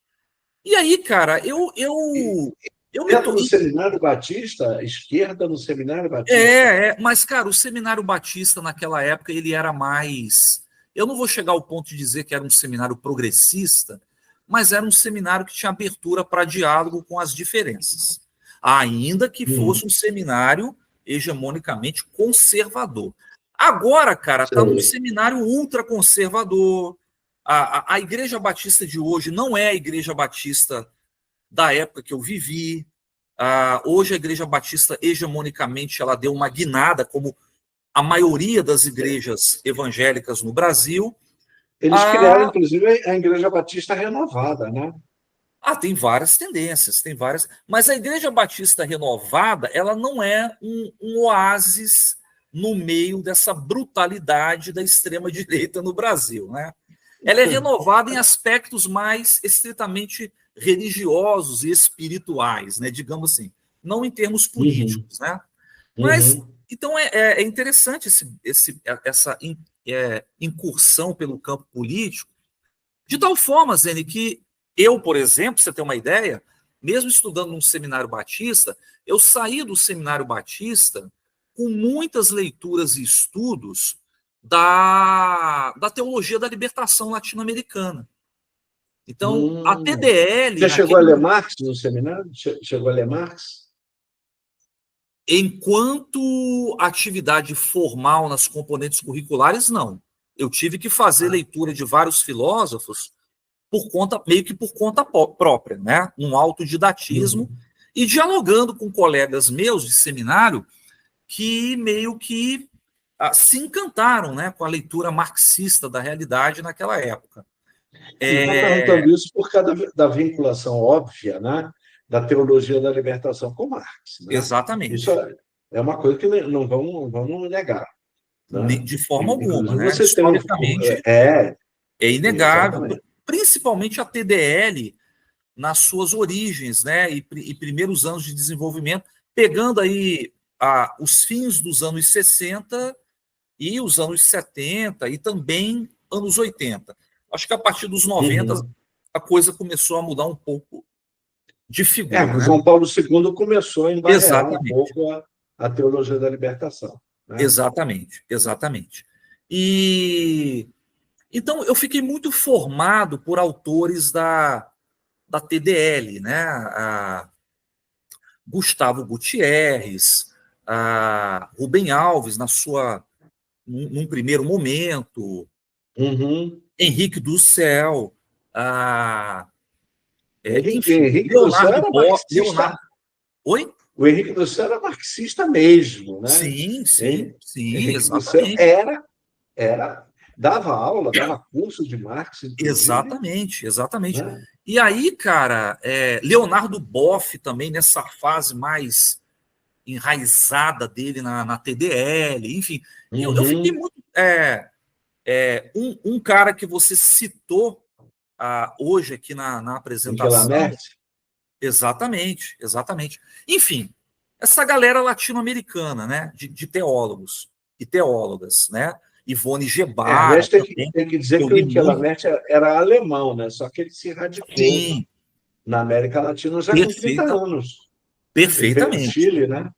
E aí, cara, eu me no Seminário Batista, esquerda no Seminário Batista. Mas, cara, o Seminário Batista naquela época ele era mais. Eu não vou chegar ao ponto de dizer que era um seminário progressista, mas era um seminário que tinha abertura para diálogo com as diferenças, ainda que fosse um seminário hegemonicamente conservador. Agora, cara, está num seminário ultraconservador. A Igreja Batista de hoje não é a Igreja Batista da época que eu vivi. Hoje a Igreja Batista, hegemonicamente, ela deu uma guinada, como a maioria das igrejas evangélicas no Brasil. Eles criaram, inclusive, a Igreja Batista Renovada, né? Tem várias tendências, tem várias. Mas a Igreja Batista Renovada, ela não é um oásis no meio dessa brutalidade da extrema-direita no Brasil, né? Ela é renovada em aspectos mais estritamente religiosos e espirituais, né? Digamos assim, não em termos políticos, né? Mas, então, é interessante essa incursão pelo campo político, de tal forma, Zene, que eu, por exemplo, pra você ter uma ideia, mesmo estudando num seminário batista, eu saí do seminário batista com muitas leituras e estudos da teologia da libertação latino-americana. Então, a TDL... Você chegou a ler Marx no seminário? Chegou a ler Marx? Enquanto atividade formal nas componentes curriculares, não. Eu tive que fazer leitura de vários filósofos meio que por conta própria, né? Um autodidatismo, e dialogando com colegas meus de seminário que meio que se encantaram, né, com a leitura marxista da realidade naquela época. Estou perguntando isso por causa da vinculação óbvia, né, da teologia da libertação com Marx. Né? Exatamente. Isso é uma coisa que não vamos negar. Né? De forma alguma. Né? Você historicamente, é inegável. Exatamente. Principalmente a TDL, nas suas origens, né, e primeiros anos de desenvolvimento, pegando aí os fins dos anos 60 e os anos 70 e também anos 80. Acho que a partir dos 90 a coisa começou a mudar um pouco de figura. João Paulo II começou a embarrear um Exatamente. pouco a teologia da libertação. Né? Exatamente. E então eu fiquei muito formado por autores da TDL, né? Gustavo Gutierrez, Rubem Alves, num primeiro momento, Henrique do Céu, Henrique do Céu era marxista. Oi? O Henrique do Céu era marxista mesmo, né? Sim, Henrique do Céu dava aula, dava curso de Marx, inclusive. Exatamente. Né? E aí, cara, Leonardo Boff também, nessa fase mais enraizada dele na TDL, enfim. Eu fiquei muito... um cara que você citou hoje aqui na apresentação. Exatamente. Enfim, essa galera latino-americana, né, de teólogos e teólogas, né? Ivone Gebara. Tem que dizer que o Inquilamert era alemão, né? Só que ele se radicou na América Latina já com 30 anos. Perfeitamente. No Chile, né?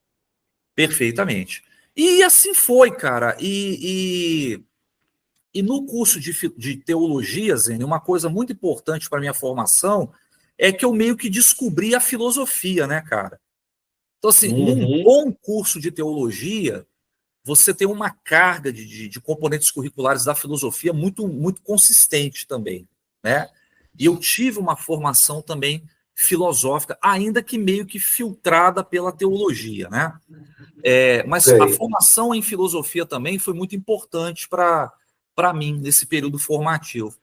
Perfeitamente. E assim foi, cara. E no curso de teologia, Zene, uma coisa muito importante para a minha formação é que eu meio que descobri a filosofia, né, cara? Então, assim, num bom curso de teologia, você tem uma carga de componentes curriculares da filosofia muito, muito consistente também, né? E eu tive uma formação também filosófica, ainda que meio que filtrada pela teologia, né? Mas a formação em filosofia também foi muito importante para mim nesse período formativo.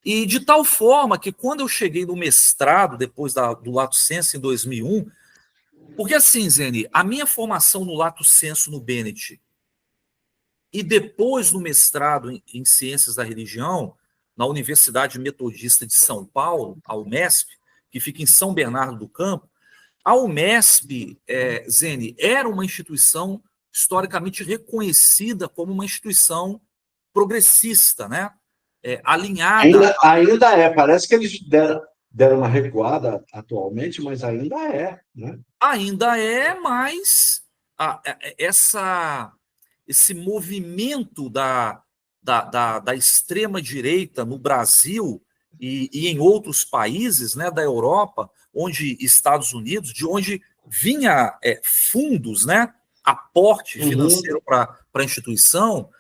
E de tal forma que quando eu cheguei no mestrado, depois do Lato Sensu em 2001, porque assim, Zene, a minha formação no Lato Sensu no Bennett e depois no mestrado em Ciências da Religião, na Universidade Metodista de São Paulo, a UMESP, que fica em São Bernardo do Campo, a UMESP, Zene, era uma instituição historicamente reconhecida como uma instituição progressista, né? Alinhada... Ainda é. Parece que eles deram uma recuada atualmente, mas ainda é. Né? Ainda é, mas esse movimento da extrema-direita no Brasil e em outros países, né, da Europa, Estados Unidos, de onde vinha fundos, né, aporte financeiro para a instituição,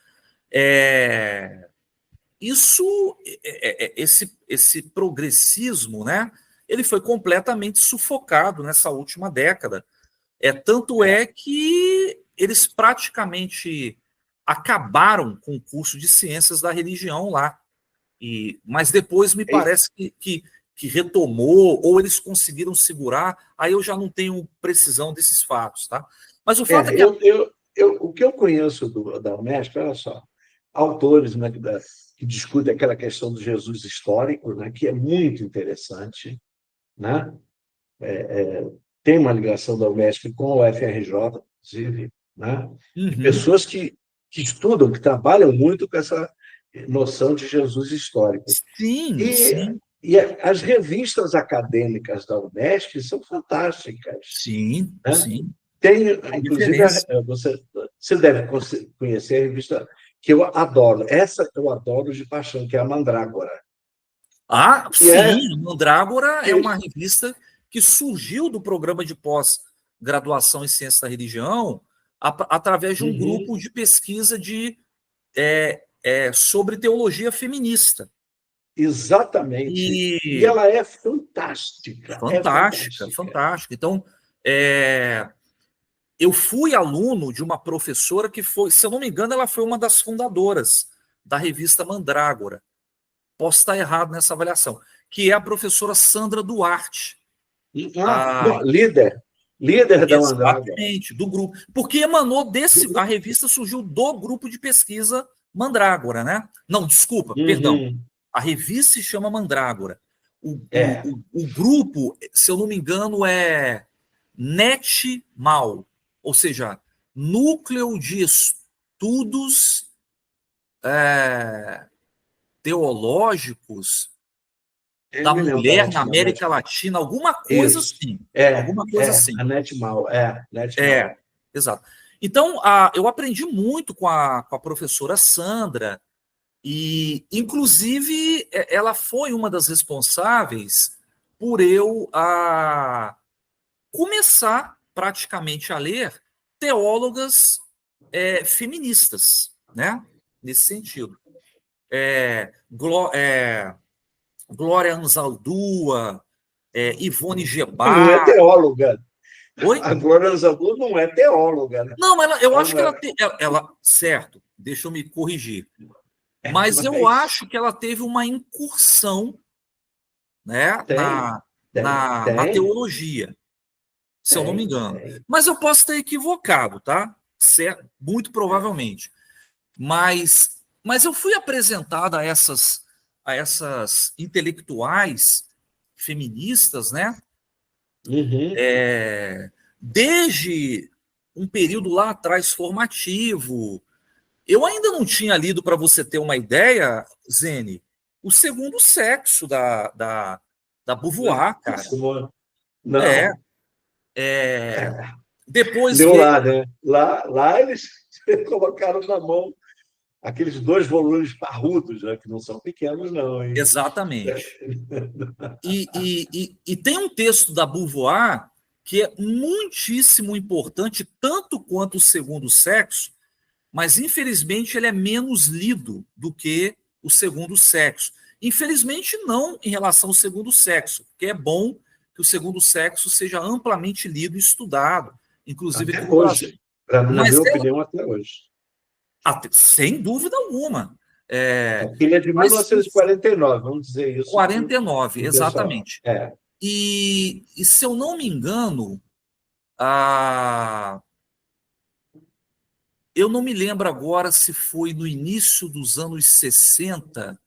esse progressismo, né, ele foi completamente sufocado nessa última década. Tanto é que eles praticamente acabaram com o curso de Ciências da Religião lá. Mas depois me parece que retomou, ou eles conseguiram segurar, aí eu já não tenho precisão desses fatos. Tá? Mas o fato é que... o que eu conheço da UMESP, olha só, autores, né, que discutem aquela questão do Jesus histórico, né, que é muito interessante, né? Tem uma ligação da UMESP com o FRJ, inclusive, né? Pessoas que estudam, que trabalham muito com essa noção de Jesus histórico. Sim. E as revistas acadêmicas da UMESP são fantásticas. Sim, né? sim. Tem, inclusive, você deve conhecer a revista que eu adoro. Essa eu adoro de paixão, que é a Mandrágora. Sim, Mandrágora é uma revista que surgiu do programa de pós-graduação em Ciências da Religião através de um grupo de pesquisa sobre teologia feminista. Exatamente. E ela é fantástica. Fantástica. Então, eu fui aluno de uma professora que foi, se eu não me engano, ela foi uma das fundadoras da revista Mandrágora. Posso estar errado nessa avaliação. Que é a professora Sandra Duarte. Líder da Mandrágora. Exatamente, do grupo. Porque emanou a revista surgiu do grupo de pesquisa Mandrágora, né? Não, desculpa, perdão. A revista se chama Mandrágora. o grupo, se eu não me engano, é NETMAL, ou seja, Núcleo de Estudos Teológicos Eu da me lembro da Mulher na NetMal, América Latina, alguma coisa isso. assim. Alguma coisa assim. A NetMal, NetMal. Exato. Então, eu aprendi muito com a professora Sandra, e, inclusive, ela foi uma das responsáveis por eu começar praticamente a ler teólogas feministas, né? Nesse sentido. Glória Anzaldúa, Ivone Não é Gebá. teóloga. Oi? A Glória Anzaldúa não é teóloga, né? Não, eu acho que Ela, ela. Certo, deixa eu me corrigir. Mas eu mas acho que ela teve uma incursão, né, tem, na teologia, se eu não me engano. tem. Mas eu posso estar equivocado, tá? Certo, muito provavelmente. Mas eu fui apresentado a essas intelectuais feministas, né? Uhum. Desde um período lá atrás formativo. Eu ainda não tinha lido, para você ter uma ideia, Zene, O Segundo Sexo da Beauvoir, cara. É, Não. é, É. depois Leu veio. lá, né? Lá eles colocaram na mão aqueles 2 volumes parrudos, né? Que não são pequenos, não, hein? Exatamente. E tem um texto da Beauvoir que é muitíssimo importante, tanto quanto O Segundo Sexo, mas infelizmente ele é menos lido do que O Segundo Sexo. Infelizmente não em relação ao Segundo Sexo, porque é bom que o Segundo Sexo seja amplamente lido e estudado, inclusive Até aqui no Brasil. hoje. Na Mas minha opinião, até hoje. sem dúvida alguma. Porque ele é de Mas 1949, vamos dizer isso para 49, o pessoal. exatamente. E se eu não me engano, eu não me lembro agora se foi no início dos anos 60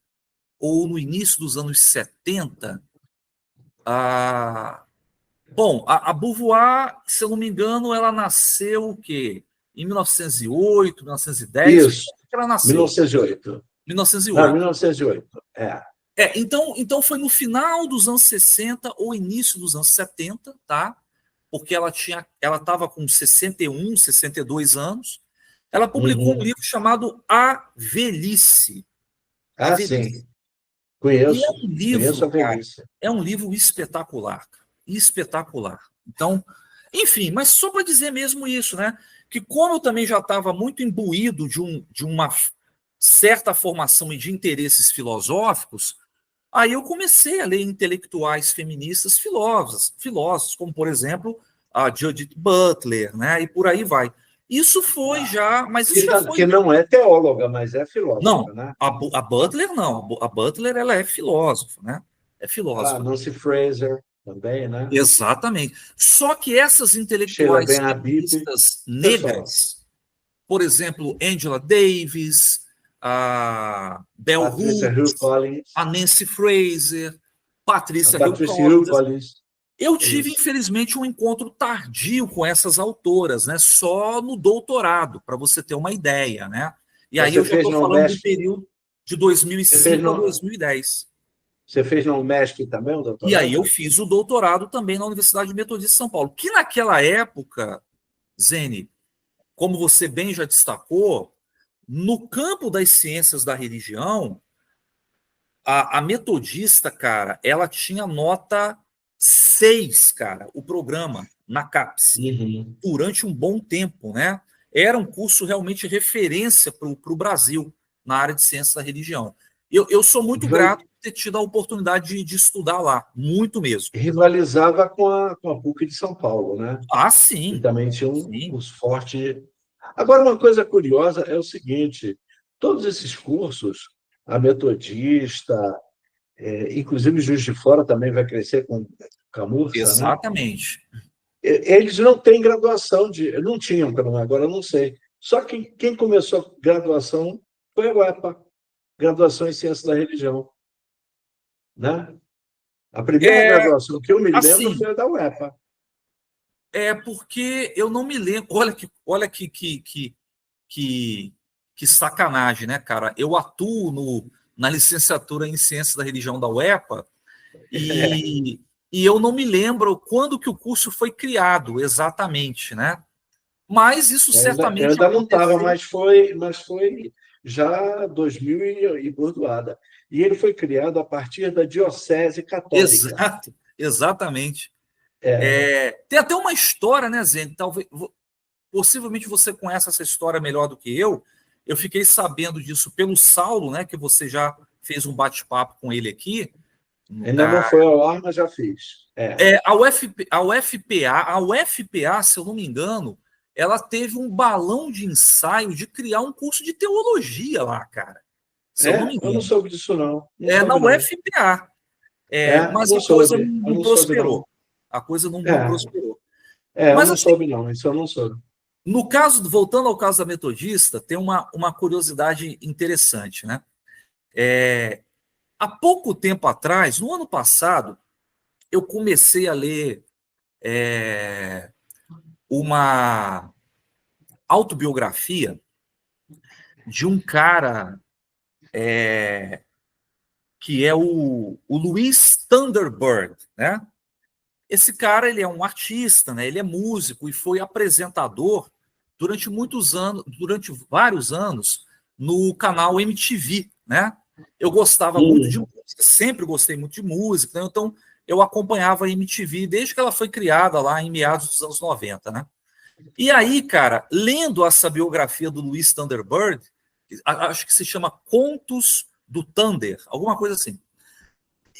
ou no início dos anos 70. Bom, a Beauvoir, se eu não me engano, ela nasceu o quê? Em 1908, 1910, Isso, que ela nasceu? 1908. Não, 1908. 1908. Então foi no final dos anos 60 ou início dos anos 70, tá? Porque ela estava com 61, 62 anos. Ela publicou um Uhum. livro chamado A Velhice. A Velhice. Sim. E é Conheço. um Conheço livro, a cara, velhice. é um livro espetacular, cara, espetacular. Então, enfim, mas só para dizer mesmo isso, né? Que como eu também já estava muito imbuído de uma certa formação e de interesses filosóficos, aí eu comecei a ler intelectuais feministas filósofos, como, por exemplo, a Judith Butler, né? E por aí vai. Isso foi já, mas isso já foi. Que não é teóloga, mas é filósofa, Não, né? a Butler não. A Butler ela é filósofa, né? É filósofa. Nancy Fraser também, né? Exatamente. Só que essas Sheila intelectuais Ben Habib, feministas pessoal, negras, por exemplo, Angela Davis, a Bell Patrícia Hill Hooks, Collins, a Nancy Fraser, a Patrícia Hill Patrícia Hill Collins. Collins, Eu tive, isso. infelizmente, um encontro tardio com essas autoras, né? Só no doutorado, para você ter uma ideia, né? E aí Você eu já fez estou na falando do UMESP? período de Você fez 2005 a no, 2010. você fez na UMESP também o E aí eu doutorado? fiz o doutorado também na Universidade Metodista de São Paulo, que naquela época, Zene, como você bem já destacou, no campo das ciências da religião, a metodista, cara, ela tinha nota 6, cara, o programa na CAPES, Uhum. durante um bom tempo, né? Era um curso realmente referência para o Brasil na área de ciências da religião. Eu sou muito grato por ter tido a oportunidade de estudar lá, muito mesmo. Rivalizava com a PUC de São Paulo, né? E Sim, também tinha um sim, curso forte. Agora, uma coisa curiosa é o seguinte: todos esses cursos, a Metodista, inclusive Juiz de Fora também vai crescer com Camurça, né? exatamente. Eles não têm graduação não tinham, pelo menos, agora eu não sei. Só que quem começou a graduação foi a UEPA, graduação em Ciências da Religião, né? A primeira graduação que eu me lembro assim, foi a da UEPA. Porque eu não me lembro. Que sacanagem, né, cara? Eu atuo na licenciatura em Ciências da Religião da UEPA e eu não me lembro quando que o curso foi criado exatamente, né? Mas isso Eu certamente ainda não estava, aconteceu. mas foi já 2000 e bordoada. E ele foi criado a partir da Diocese Católica. Exato, exatamente. É, Tem até uma história, né, Zene? Talvez, possivelmente você conhece essa história melhor do que eu. Eu fiquei sabendo disso pelo Saulo, né? Que você já fez um bate-papo com ele aqui. ainda não foi ao ar, mas já fiz. A UFPA, se eu não me engano, ela teve um balão de ensaio de criar um curso de teologia lá, cara. Se eu não me Eu não engano. soube disso, não. Não Na soube, não. UFPA. Mas Não a coisa soube. Eu não não soube, não. prosperou. A coisa não prosperou. Eu Mas, não assim, soube, não. Isso eu não soube. no caso, voltando ao caso da Metodista, tem uma curiosidade interessante, né? Há pouco tempo atrás, no ano passado, eu comecei a ler uma autobiografia de um cara que é o Luiz Thunderbird, né? Esse cara, ele é um artista, né? Ele é músico e foi apresentador durante muitos anos, durante vários anos, no canal MTV, né? Eu gostava muito de música, sempre gostei muito de música, né? Então eu acompanhava a MTV desde que ela foi criada lá em meados dos anos 90, né? E aí, cara, lendo essa biografia do Luiz Thunderbird, acho que se chama Contos do Thunder, alguma coisa assim.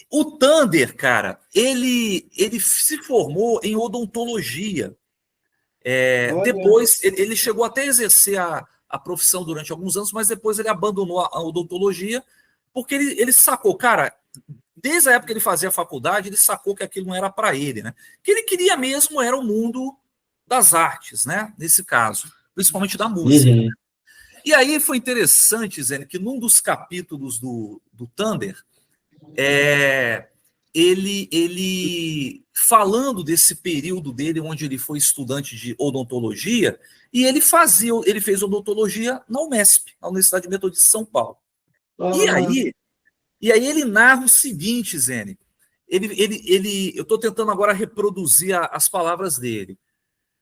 O Thunder, cara, ele se formou em odontologia. Olha, Depois, ele chegou até a exercer a profissão durante alguns anos, mas depois ele abandonou a odontologia, porque ele sacou, cara, desde a época que ele fazia a faculdade, ele sacou que aquilo não era para ele, né? Que ele queria mesmo era o mundo das artes, né? Nesse caso, principalmente da música. uhum. E aí foi interessante, Zé, que num dos capítulos do Thunder, ele falando desse período dele onde ele foi estudante de odontologia, e ele fez odontologia na UMESP, na Universidade Metodista de São Paulo. E Ah, aí, e aí ele narra o seguinte, Zene, eu estou tentando agora reproduzir as palavras dele.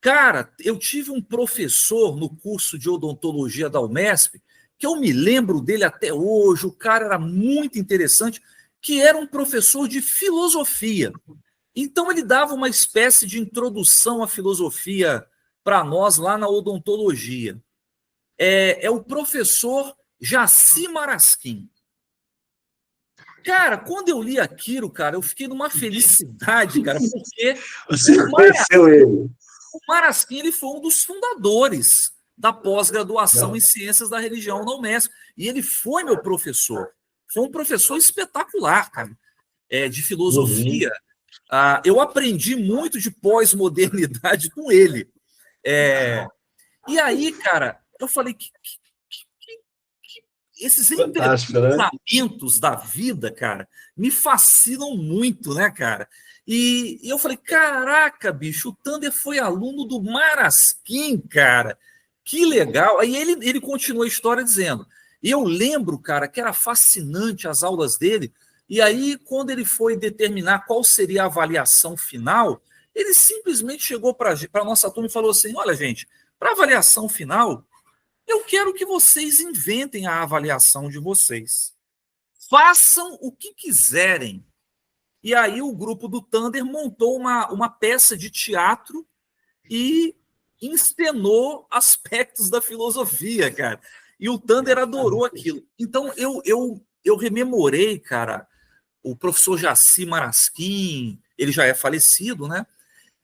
Cara, eu tive um professor no curso de odontologia da UMESP, que eu me lembro dele até hoje, o cara era muito interessante, que era um professor de filosofia. Então ele dava uma espécie de introdução à filosofia para nós lá na odontologia. É o professor Jaci Marasquim. Cara, quando eu li aquilo, cara, eu fiquei numa felicidade, cara, porque você o conheceu ele. O Marasquim ele foi um dos fundadores da pós-graduação em Não. Ciências da Religião na Unesp. E ele foi meu professor. Foi um professor espetacular, cara, de Uhum. filosofia. Eu aprendi muito de pós-modernidade com ele. E aí, cara, eu falei que esses Fantástico, né? entrecruzamentos da vida, cara, me fascinam muito, né, cara? E eu falei, caraca, bicho, o Thunder foi aluno do Marasquim, cara. Que legal. Aí ele continua a história dizendo, e eu lembro, cara, que era fascinante as aulas dele, e aí quando ele foi determinar qual seria a avaliação final, ele simplesmente chegou para a nossa turma e falou assim, olha, gente, para avaliação final, eu quero que vocês inventem a avaliação de vocês. Façam o que quiserem. E aí o grupo do Thunder montou uma peça de teatro e encenou aspectos da filosofia, cara. E o Thunder adorou aquilo. Então eu rememorei, cara, o professor Jaci Marasquim, ele já é falecido, né?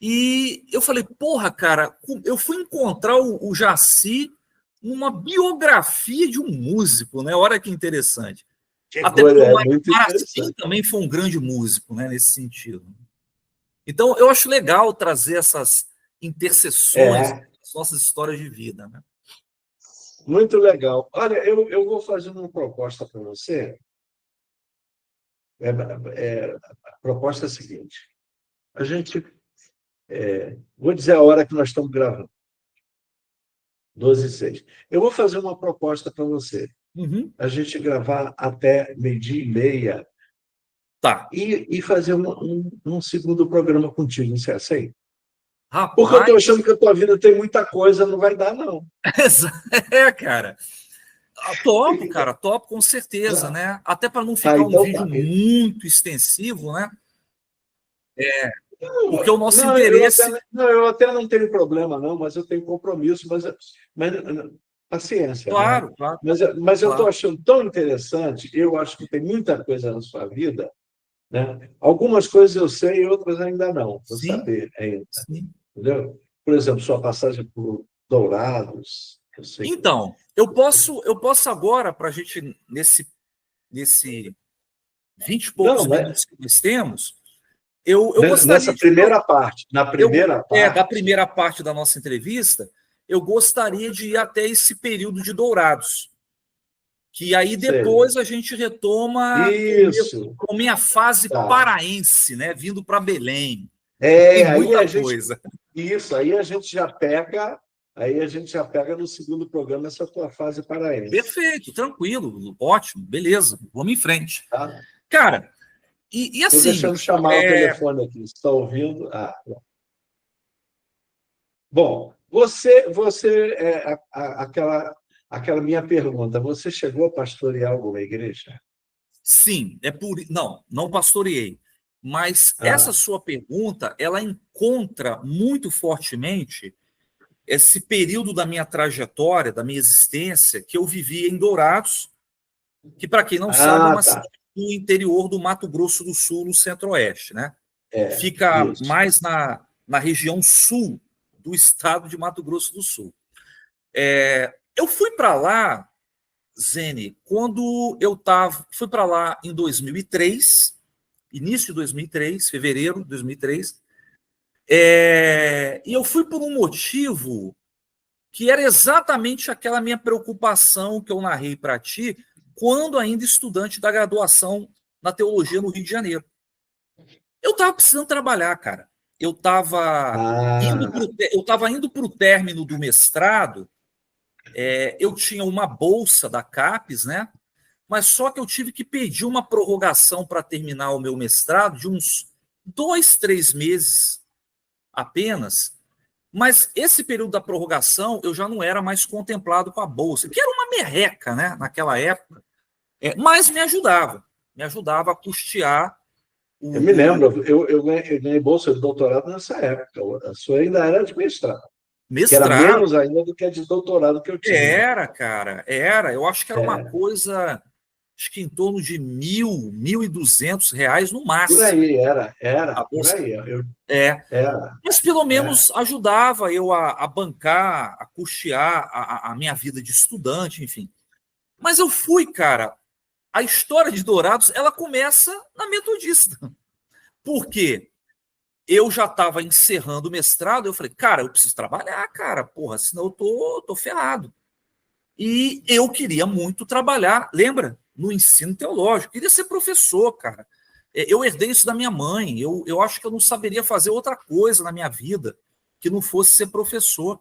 E eu falei, porra, cara, eu fui encontrar o Jaci numa biografia de um músico, né? Olha que interessante. Que Até coisa, porque o é muito Marasquim interessante. também foi um grande músico, né? Nesse sentido. Então, eu acho legal trazer essas interseções É, das nossas histórias de vida, né? muito legal. Olha, eu vou fazer uma proposta para você. A proposta é a seguinte: a gente, vou dizer a hora que nós estamos gravando, 12h06. Eu vou fazer uma proposta para você. Uhum. A gente gravar até 12h30 Tá. e fazer um segundo programa contigo, você aceita? Rapaz, Porque eu estou achando que a tua vida tem muita coisa, não vai dar, não. cara. Topo, cara, topo com certeza, né? Até para não ficar então um vídeo muito extensivo, né? Porque o nosso não, interesse. eu até não tenho problema, não, mas eu tenho compromisso, mas paciência, Claro, né? claro. Mas eu estou Claro. achando tão interessante, eu acho que tem muita coisa na sua vida, né? Algumas coisas eu sei e outras ainda não, vou Sim, saber ainda, sim. entendeu? Por exemplo, sua passagem por Dourados, eu sei. Então, eu posso agora, para a gente, nesse 20 e poucos Não, minutos que nós temos, eu gostaria nessa de. primeira parte, na primeira parte. Da primeira parte da nossa entrevista, eu gostaria de ir até esse período de Dourados. Que aí depois a gente retoma Isso. com minha fase Tá. paraense, né? Vindo para Belém. Tem muita aí coisa. Isso, aí a gente já pega no segundo programa essa tua fase paraense. Perfeito, tranquilo, ótimo, beleza, vamos em frente. Tá? Cara, e assim... Estou deixando chamar o telefone aqui, você está ouvindo? Bom, você aquela minha pergunta, você chegou a pastorear alguma igreja? Sim, não pastoreei, mas essa sua pergunta, ela encontra muito fortemente esse período da minha trajetória, da minha existência, que eu vivia em Dourados, que, para quem não sabe, é uma cidade do interior do Mato Grosso do Sul, no centro-oeste, né? Fica mais na região sul do estado de Mato Grosso do Sul. Eu fui para lá, Zene, quando fui para lá em 2003, início de 2003, fevereiro de 2003, e eu fui por um motivo que era exatamente aquela minha preocupação que eu narrei para ti, quando ainda estudante da graduação na teologia no Rio de Janeiro. Eu estava precisando trabalhar, cara. Eu estava indo para o término do mestrado, eu tinha uma bolsa da CAPES, né? Mas só que eu tive que pedir uma prorrogação para terminar o meu mestrado de uns 2, 3 meses apenas. Mas esse período da prorrogação eu já não era mais contemplado com a bolsa, que era uma merreca, né, naquela época, mas me ajudava a custear. Eu me lembro, eu ganhei bolsa de doutorado nessa época, a sua ainda era de mestrado. Que era menos ainda do que a de doutorado que eu tinha. Era, cara, era. Eu acho que era uma coisa, acho que em torno de R$ 1.200 no máximo. Por aí, era. Por aí. Era. Mas pelo menos ajudava eu a bancar, a custear a minha vida de estudante, enfim. Mas eu fui, cara, a história de Dourados, ela começa na Metodista. Por quê? Eu já estava encerrando o mestrado, eu falei, cara, eu preciso trabalhar, cara, porra, senão eu tô ferrado. E eu queria muito trabalhar, lembra? No ensino teológico. Queria ser professor, cara. Eu herdei isso da minha mãe. Eu acho que eu não saberia fazer outra coisa na minha vida que não fosse ser professor.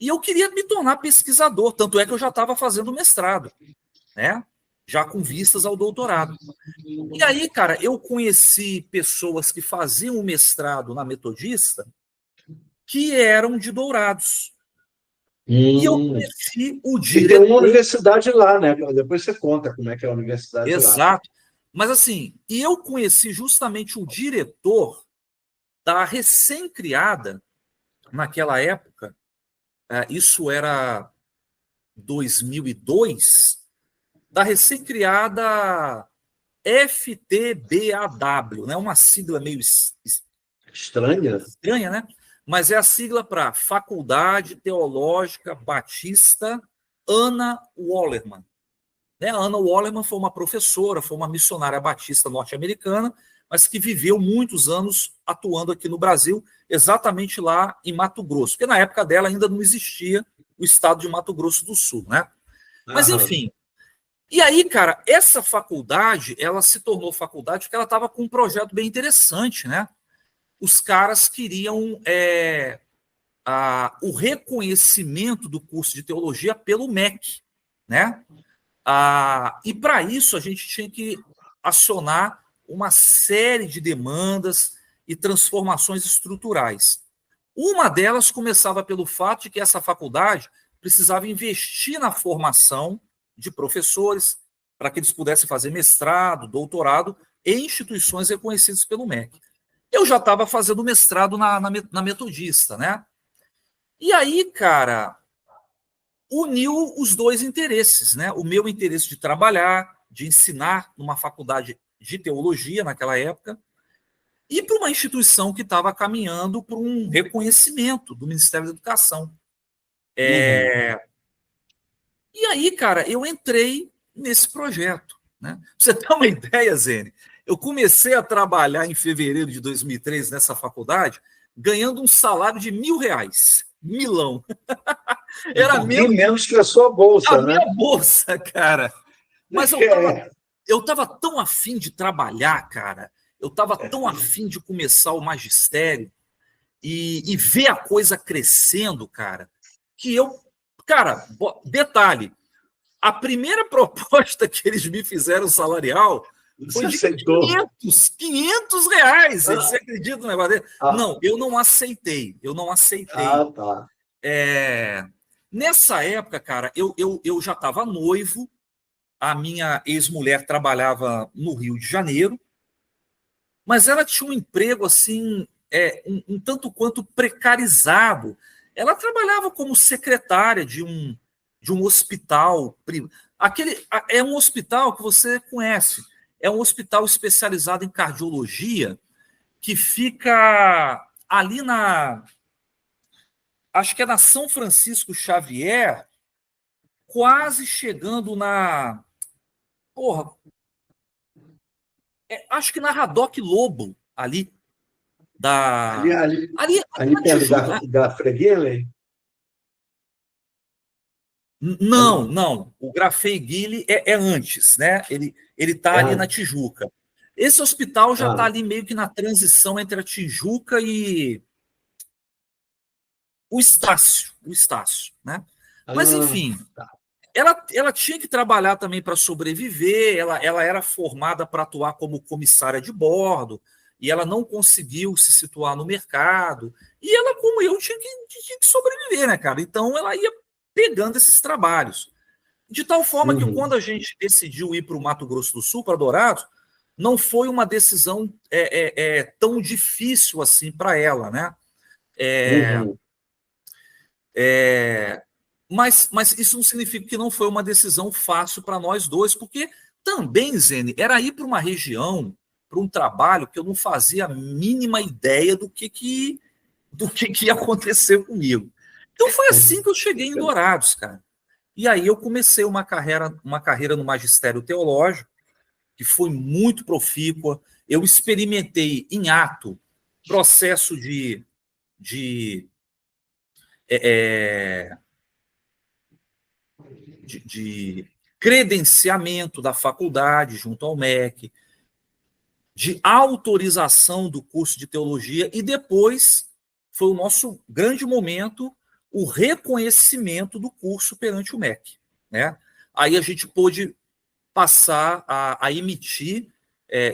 E eu queria me tornar pesquisador, tanto é que eu já estava fazendo mestrado, né? Já com vistas ao doutorado. E aí, cara, eu conheci pessoas que faziam o mestrado na Metodista que eram de Dourados. E eu conheci o diretor... E tem uma universidade lá, né? Depois você conta como é que é a universidade lá. Exato. Mas assim, eu conheci justamente o diretor da recém-criada, naquela época, isso era 2002, da recém-criada FTBAW, né? Uma sigla meio estranha, né? Mas é a sigla para Faculdade Teológica Batista Anna Wallerman. A Anna Wallerman foi uma professora, foi uma missionária batista norte-americana, mas que viveu muitos anos atuando aqui no Brasil, exatamente lá em Mato Grosso, porque na época dela ainda não existia o estado de Mato Grosso do Sul, né? Mas, enfim, E aí, cara, essa faculdade, ela se tornou faculdade porque ela estava com um projeto bem interessante, né? Os caras queriam o reconhecimento do curso de teologia pelo MEC, né? E para isso a gente tinha que acionar uma série de demandas e transformações estruturais. Uma delas começava pelo fato de que essa faculdade precisava investir na formação de professores para que eles pudessem fazer mestrado, doutorado em instituições reconhecidas pelo MEC. Eu já estava fazendo mestrado na Metodista, né? E aí, cara, uniu os dois interesses, né? O meu interesse de trabalhar, de ensinar numa faculdade de teologia naquela época, e para uma instituição que estava caminhando para um reconhecimento do Ministério da Educação. E aí, cara, eu entrei nesse projeto, né? Pra você ter uma ideia, Zene, eu comecei a trabalhar em fevereiro de 2003 nessa faculdade, ganhando um salário de R$1.000. Milão. Era menos que a sua bolsa, né? A minha bolsa, cara. Mas eu tava tão afim de trabalhar, cara. Eu tava tão afim de começar o magistério e ver a coisa crescendo, cara, que eu... Cara, detalhe, a primeira proposta que eles me fizeram salarial foi de R$500. Você acredita no negócio dele? Não, eu não aceitei. Tá. Nessa época, cara, eu já estava noivo, a minha ex-mulher trabalhava no Rio de Janeiro, mas ela tinha um emprego assim, um tanto quanto precarizado. Ela trabalhava como secretária de um hospital. É um hospital que você conhece. É um hospital especializado em cardiologia que fica ali acho que é na São Francisco Xavier, quase chegando na... Porra, acho que na Radoc Lobo, ali. Ali perto da Fregueli? Não. O Grafei-Guilherme é antes, né? Ele está ali na Tijuca. Esse hospital já está ali meio que na transição entre a Tijuca e o Estácio, né? Mas, enfim, ela tinha que trabalhar também para sobreviver, ela era formada para atuar como comissária de bordo, e ela não conseguiu se situar no mercado, e ela, como eu, tinha que sobreviver, né, cara? Então, ela ia pegando esses trabalhos. De tal forma que, quando a gente decidiu ir para o Mato Grosso do Sul, para Dourados, não foi uma decisão tão difícil assim para ela, né? Mas isso não significa que não foi uma decisão fácil para nós dois, porque também, Zene, era ir para uma região, para um trabalho que eu não fazia a mínima ideia do que ia acontecer comigo. Então foi assim que eu cheguei em Dourados, cara. E aí eu comecei uma carreira no magistério teológico, que foi muito profícua. Eu experimentei em ato processo de credenciamento da faculdade junto ao MEC, de autorização do curso de teologia, e depois foi o nosso grande momento, o reconhecimento do curso perante o MEC, né? Aí a gente pôde passar a emitir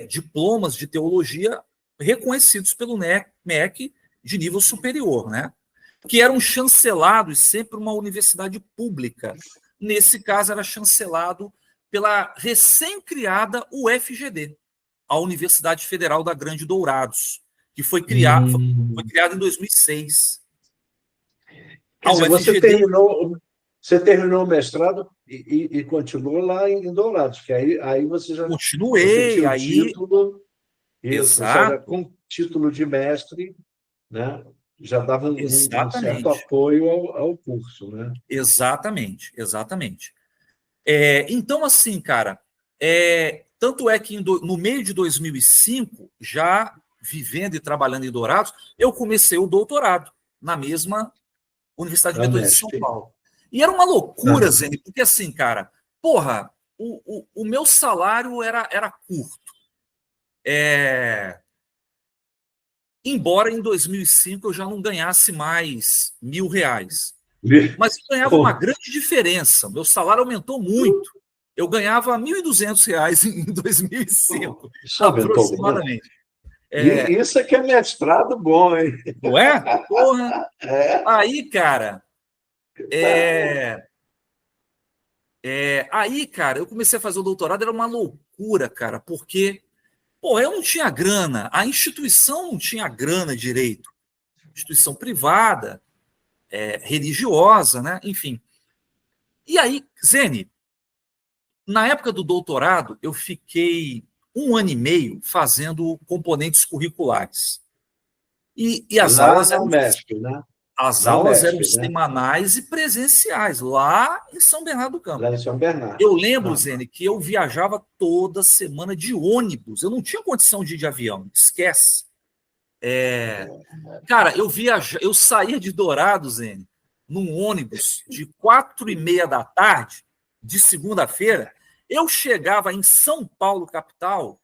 diplomas de teologia reconhecidos pelo MEC de nível superior, né? Que eram chancelados sempre uma universidade pública. Nesse caso, era chancelado pela recém-criada UFGD, a Universidade Federal da Grande Dourados, que foi criada em 2006. Você terminou o mestrado e continuou lá em Dourados, que aí você já... Continuei, você aí... Título, Exato. Com título de mestre, né? Já dava um certo apoio ao curso, né? Exatamente. Então, assim, cara, tanto é que no meio de 2005, já vivendo e trabalhando em Dourados, eu comecei o doutorado na mesma Universidade Metodista de São Paulo. E era uma loucura, Zene, porque assim, cara, porra, o meu salário era curto. Embora em 2005 eu já não ganhasse mais R$ 1.000. Mas eu ganhava uma grande diferença. Meu salário aumentou muito. Eu ganhava R$ 1.200 em 2005, Isso aumentou muito. aproximadamente. Isso é que é mestrado bom, hein? Não é? Porra! Aí, cara, eu comecei a fazer o doutorado, era uma loucura, cara, porque, eu não tinha grana, a instituição não tinha grana direito, instituição privada, religiosa, né? Enfim. E aí, Zene, na época do doutorado, eu fiquei 1 ano e meio fazendo componentes curriculares. E as Lá aulas na eram UMESP, né? As Na aulas UMESP, eram né? semanais e presenciais, lá em São Bernardo do Campo. Lá em São Bernardo. Eu lembro, Zene, que eu viajava toda semana de ônibus. Eu não tinha condição de ir de avião, esquece. Cara, eu saía de Dourados, Zene, num ônibus de 4h30 da tarde, de segunda-feira. Eu chegava em São Paulo, capital,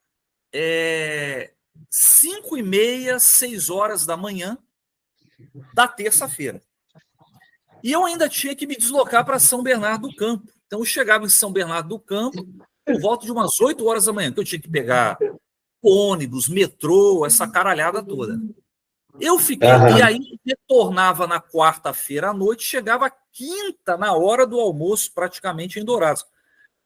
5h30, 6 horas da manhã da terça-feira. E eu ainda tinha que me deslocar para São Bernardo do Campo. Então, eu chegava em São Bernardo do Campo por volta de umas 8 horas da manhã, que eu tinha que pegar ônibus, metrô, essa caralhada toda. Eu fiquei, e aí retornava na quarta-feira à noite, chegava quinta, na hora do almoço, praticamente em Dourados.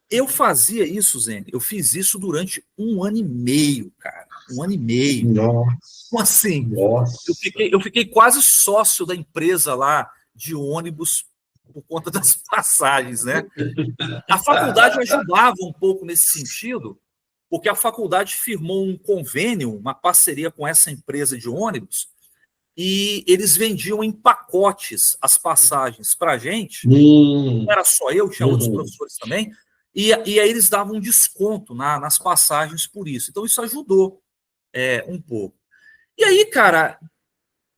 Eu fazia isso, Zene, eu fiz isso durante 1 ano e meio, cara. 1 ano e meio. Nossa. Então, assim, Nossa. eu fiquei quase sócio da empresa lá de ônibus por conta das passagens, né? A faculdade ajudava um pouco nesse sentido, porque a faculdade firmou um convênio, uma parceria com essa empresa de ônibus, e eles vendiam em pacotes as passagens para a gente. Não era só eu, tinha outros professores também, e aí eles davam um desconto nas passagens por isso. Então, isso ajudou um pouco. E aí, cara,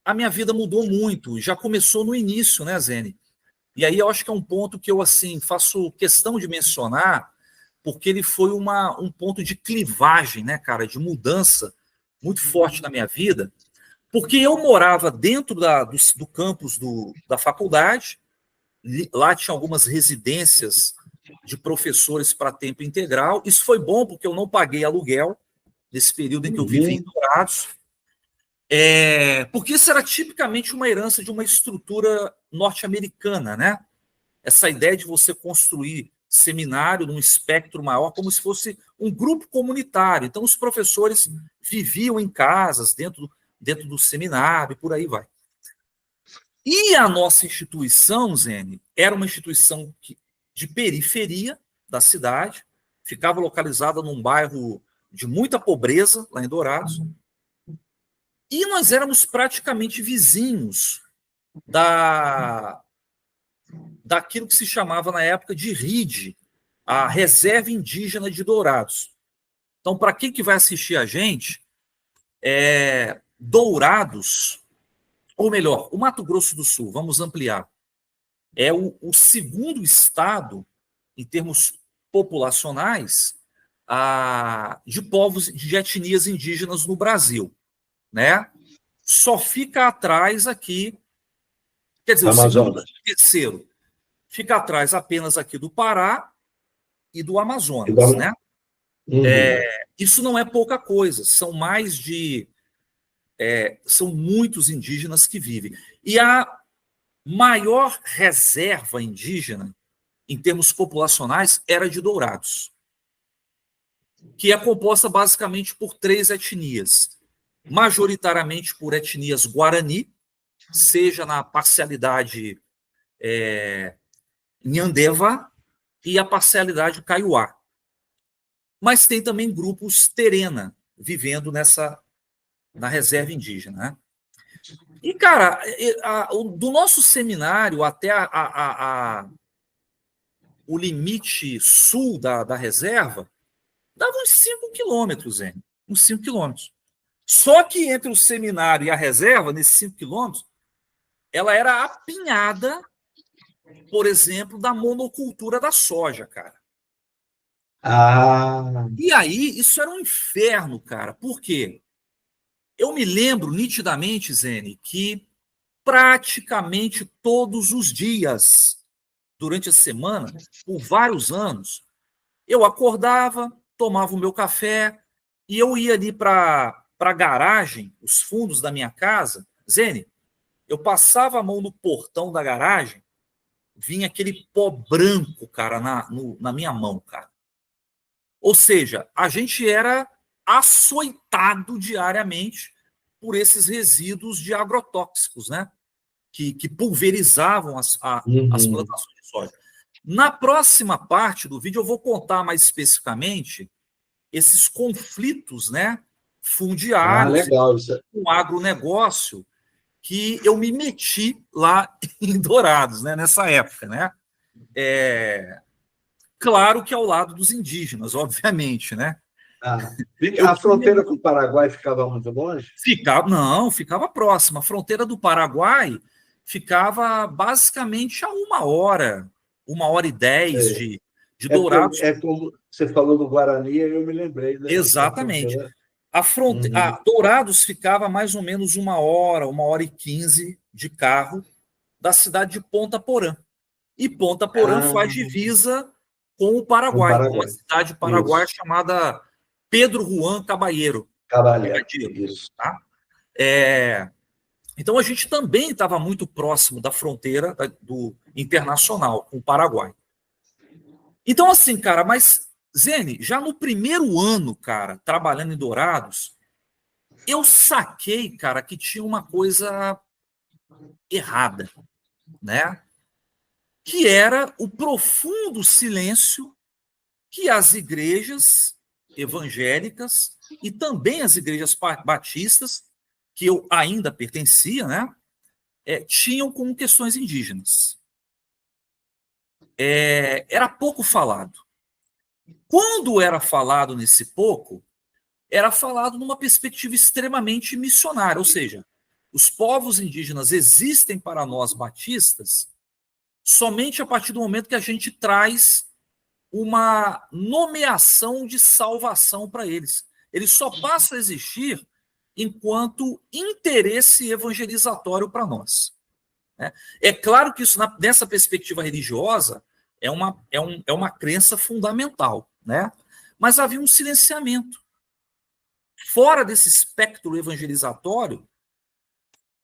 a minha vida mudou muito. Já começou no início, né, Zene? E aí eu acho que é um ponto que eu, assim, faço questão de mencionar, porque ele foi um ponto de clivagem, né, cara, de mudança muito forte na minha vida, porque eu morava dentro do campus da faculdade, lá tinha algumas residências de professores para tempo integral. Isso foi bom, porque eu não paguei aluguel nesse período em que eu vivi em Dourados, porque isso era tipicamente uma herança de uma estrutura norte-americana, né? Essa ideia de você construir seminário num espectro maior, como se fosse um grupo comunitário. Então, os professores viviam em casas, dentro do seminário, e por aí vai. E a nossa instituição, Zene, era uma instituição de periferia da cidade, ficava localizada num bairro de muita pobreza, lá em Dourados, e nós éramos praticamente vizinhos daquilo que se chamava na época de RID, a Reserva Indígena de Dourados. Então, para quem que vai assistir a gente, Dourados, ou melhor, o Mato Grosso do Sul, vamos ampliar, é o segundo estado, em termos populacionais, de povos, de etnias indígenas no Brasil, né? Só fica atrás aqui, quer dizer, Amazonas. o terceiro fica atrás apenas aqui do Pará e do Amazonas, né? Isso não é pouca coisa, são são muitos indígenas que vivem. E a maior reserva indígena, em termos populacionais, era de Dourados, que é composta basicamente por 3 etnias, majoritariamente por etnias Guarani, seja na parcialidade Nhandeva e a parcialidade Kaiowá. Mas tem também grupos Terena vivendo na reserva indígena, né? E, cara, do nosso seminário até o limite sul da reserva, dava uns 5 quilômetros, hein? Uns 5 quilômetros. Só que entre o seminário e a reserva, nesses 5 quilômetros, ela era apinhada, por exemplo, da monocultura da soja, cara. Ah, E aí, isso era um inferno, cara. Por quê? Eu me lembro nitidamente, Zene, que praticamente todos os dias, durante a semana, por vários anos, eu acordava, tomava o meu café e eu ia ali para a garagem, os fundos da minha casa. Zene, eu passava a mão no portão da garagem, vinha aquele pó branco, cara, na minha mão, cara. Ou seja, a gente era açoitado diariamente por esses resíduos de agrotóxicos, né? Que pulverizavam as uhum. plantações de soja. Na próxima parte do vídeo, eu vou contar mais especificamente esses conflitos, né, Ah, fundiários legal. Isso. com o agronegócio que eu me meti lá em Dourados, né, nessa época, né? Claro que ao lado dos indígenas, obviamente, né? Ah, Eu a tinha fronteira com o Paraguai ficava muito longe? ficava próxima. A fronteira do Paraguai ficava basicamente a 1 hora e 10 Sei. de É porque Dourados. é como você falou do Guarani, e eu me lembrei da Exatamente. fronteira. A Uhum. Dourados ficava mais ou menos 1 hora e 15 de carro da cidade de Ponta Porã. E Ponta Porã Ah, faz divisa com o com o Paraguai, com uma Paraguai. cidade paraguaia Isso. chamada Pedro Juan Caballero. Cavalheiro. Caballero, Isso. tá? É, então a gente também estava muito próximo da fronteira do internacional com o Paraguai. Então, assim, cara, mas, Zene, já no primeiro ano, cara, trabalhando em Dourados, eu saquei, cara, que tinha uma coisa errada, né? Que era o profundo silêncio que as igrejas evangélicas e também as igrejas batistas, que eu ainda pertencia, né? Tinham com questões indígenas. Era pouco falado. Quando era falado nesse pouco, era falado numa perspectiva extremamente missionária, ou seja, os povos indígenas existem para nós batistas somente a partir do momento que a gente traz uma nomeação de salvação para eles. Eles só passam a existir enquanto interesse evangelizatório para nós. Né? É claro que isso, nessa perspectiva religiosa, é uma crença fundamental, né? Mas havia um silenciamento. Fora desse espectro evangelizatório,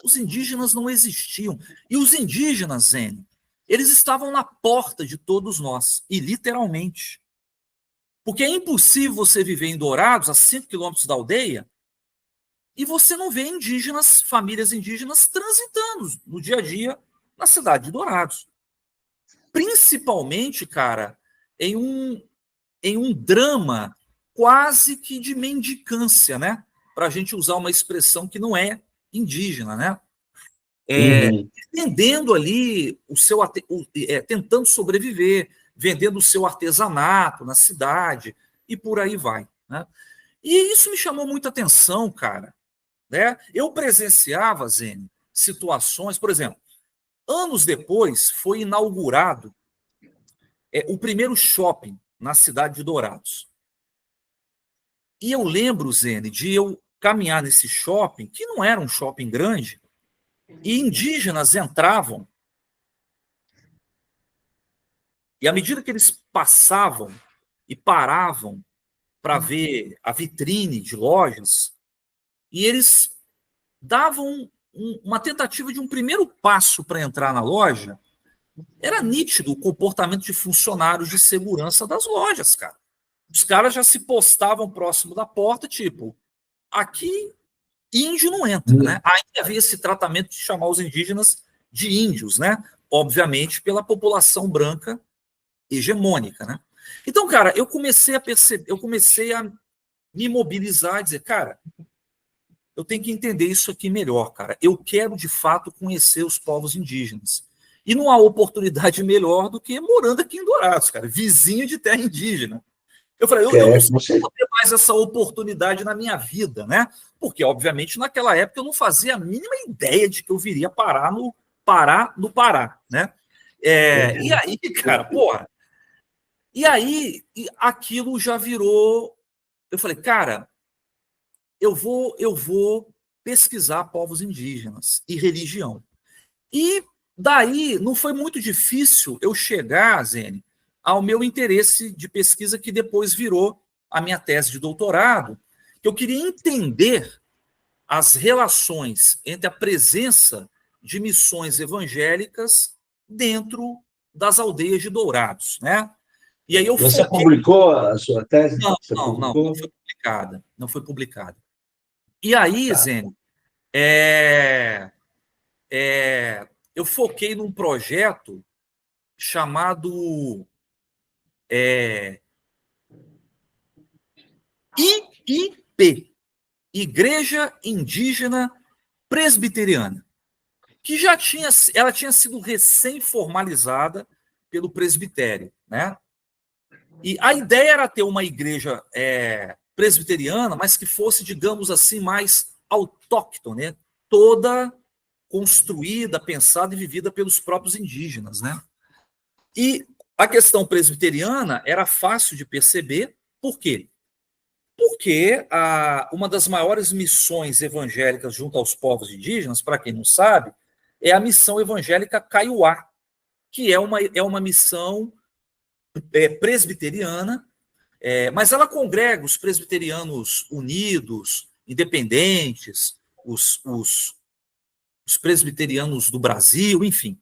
os indígenas não existiam. E os indígenas, Zene, eles estavam na porta de todos nós, e literalmente. Porque é impossível você viver em Dourados, a 5 quilômetros da aldeia, e você não vê indígenas, famílias indígenas, transitando no dia a dia na cidade de Dourados. Principalmente, cara, em um drama quase que de mendicância, né? Para a gente usar uma expressão que não é indígena, né? Uhum. Vendendo ali tentando sobreviver, vendendo o seu artesanato na cidade e por aí vai, né? E isso me chamou muita atenção, cara, né? Eu presenciava, Zene, situações, por exemplo, anos depois foi inaugurado o primeiro shopping na cidade de Dourados. E eu lembro, Zene, de eu caminhar nesse shopping, que não era um shopping grande, e indígenas entravam, e à medida que eles passavam e paravam para ver a vitrine de lojas, e eles davam uma tentativa de um primeiro passo para entrar na loja, era nítido o comportamento de funcionários de segurança das lojas, cara. Os caras já se postavam próximo da porta, tipo, aqui índio não entra, né? Ainda havia esse tratamento de chamar os indígenas de índios, né? Obviamente pela população branca hegemônica, né? Então, cara, eu comecei a perceber, eu comecei a me mobilizar e dizer, cara, eu tenho que entender isso aqui melhor, cara. Eu quero, de fato, conhecer os povos indígenas. E não há oportunidade melhor do que morando aqui em Dourados, cara, vizinho de terra indígena. Eu falei, eu não sei se eu vou ter mais essa oportunidade na minha vida, né? Porque, obviamente, naquela época eu não fazia a mínima ideia de que eu viria parar no Pará, né? E aí, cara, porra, E aí, aquilo já virou... Eu falei, cara, eu vou pesquisar povos indígenas e religião. E daí não foi muito difícil eu chegar, Zene, ao meu interesse de pesquisa, que depois virou a minha tese de doutorado, que eu queria entender as relações entre a presença de missões evangélicas dentro das aldeias de Dourados, né? E aí eu Você foquei... publicou a sua tese? Não, Você não, não, publicou? não foi publicada, não foi publicada. E aí, Tá. Zene, eu foquei num projeto chamado IIP, Igreja Indígena Presbiteriana, que ela tinha sido recém-formalizada pelo presbitério, né? E a ideia era ter uma igreja presbiteriana, mas que fosse, digamos assim, mais autóctone, né? Toda construída, pensada e vivida pelos próprios indígenas, né? E a questão presbiteriana era fácil de perceber. Por quê? Porque uma das maiores missões evangélicas junto aos povos indígenas, para quem não sabe, é a missão evangélica Kaiowá, que é uma missão presbiteriana, mas ela congrega os presbiterianos unidos, independentes, os presbiterianos do Brasil, enfim.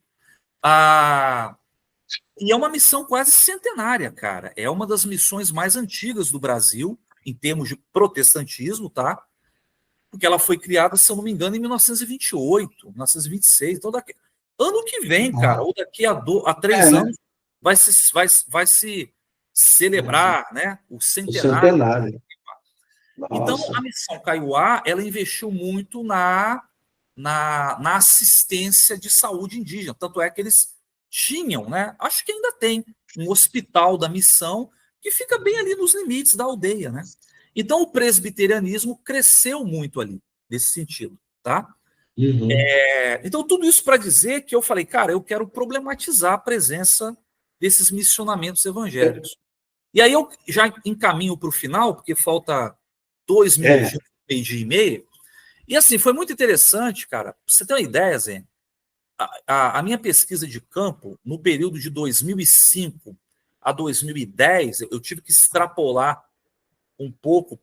E é uma missão quase centenária, cara. É uma das missões mais antigas do Brasil, em termos de protestantismo, tá? Porque ela foi criada, se eu não me engano, em 1928, 1926. Então, ano que vem, cara, ou daqui a 3 anos, vai se celebrar, né, o O centenário. centenário. Então, Nossa. a missão Kaiowá, ela investiu muito na assistência de saúde indígena. Tanto é que eles tinham, né? Acho que ainda tem um hospital da missão que fica bem ali nos limites da aldeia, né? Então, o presbiterianismo cresceu muito ali, nesse sentido, tá? Uhum. Então, tudo isso para dizer que eu falei, cara, eu quero problematizar a presença desses missionamentos evangélicos. E aí eu já encaminho para o final, porque falta 2 minutos, meio-dia e meio. E assim, foi muito interessante, cara. Pra você ter uma ideia, Zé, a minha pesquisa de campo, no período de 2005 a 2010, eu tive que extrapolar um pouco,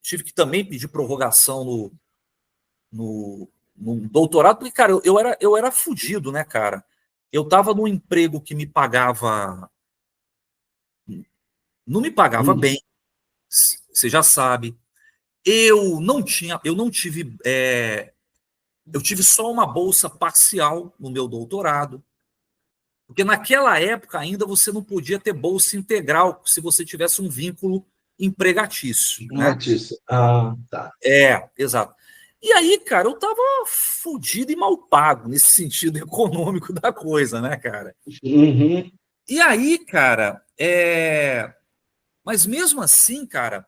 tive que também pedir prorrogação no doutorado, porque, cara, eu era fudido, né, cara? Eu estava num emprego que me pagava... Não me pagava bem, você já sabe. Eu tive só uma bolsa parcial no meu doutorado, porque naquela época ainda você não podia ter bolsa integral se você tivesse um vínculo empregatício, né? Tá. Exato. E aí, cara, eu tava fudido e mal pago nesse sentido econômico da coisa, né, cara? Uhum. E aí, cara, mas mesmo assim, cara,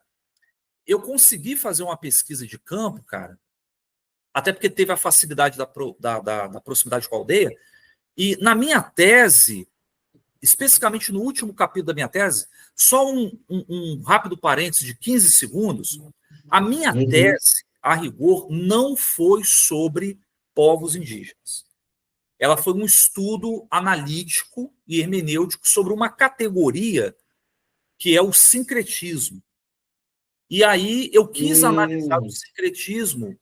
eu consegui fazer uma pesquisa de campo, cara, até porque teve a facilidade da proximidade com a aldeia, e na minha tese, especificamente no último capítulo da minha tese, só um rápido parênteses de 15 segundos, a minha tese, a rigor, não foi sobre povos indígenas. Ela foi um estudo analítico e hermenêutico sobre uma categoria que é o sincretismo. E aí eu quis analisar o sincretismo,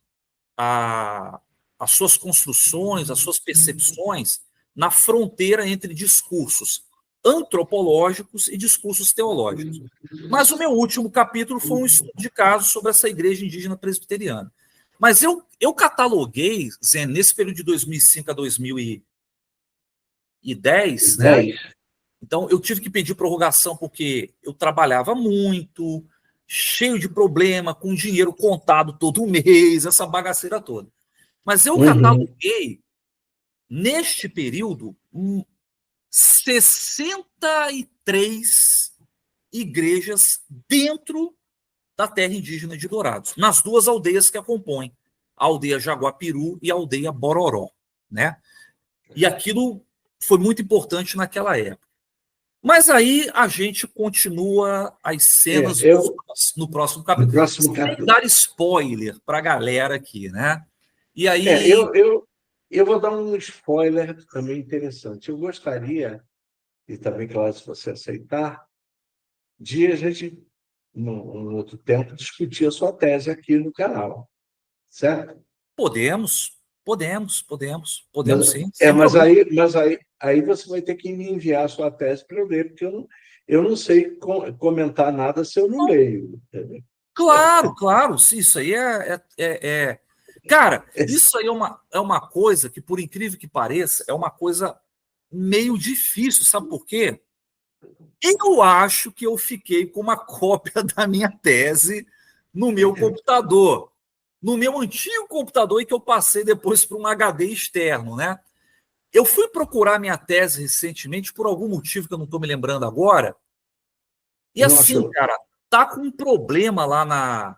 as suas construções, as suas percepções na fronteira entre discursos antropológicos e discursos teológicos. Mas o meu último capítulo foi um estudo de caso sobre essa igreja indígena presbiteriana. Mas eu cataloguei, Zé, nesse período de 2005 a 2010, né? Então eu tive que pedir prorrogação porque eu trabalhava muito, cheio de problema, com dinheiro contado todo mês, essa bagaceira toda. Mas eu cataloguei, neste período, 63 igrejas dentro da terra indígena de Dourados, nas 2 aldeias que a compõem, a aldeia Jaguapiru e a aldeia Bororó, né? E aquilo foi muito importante naquela época. Mas aí a gente continua as cenas no próximo capítulo. No próximo capítulo. Dar spoiler para a galera aqui, né? E aí. Eu vou dar um spoiler também interessante. Eu gostaria, e também, claro, se você aceitar, de a gente, num outro tempo, discutir a sua tese aqui no canal. Certo? Podemos sim. Mas aí você vai ter que me enviar a sua tese para eu ler, porque eu não sei comentar nada se eu não leio. Entendeu? Claro. Isso aí Cara, isso aí é uma coisa que, por incrível que pareça, é uma coisa meio difícil. Sabe por quê? Eu acho que eu fiquei com uma cópia da minha tese no meu computador. No meu antigo computador e que eu passei depois para um HD externo, né? Eu fui procurar minha tese recentemente por algum motivo que eu não estou me lembrando agora. E assim, cara, tá com um problema lá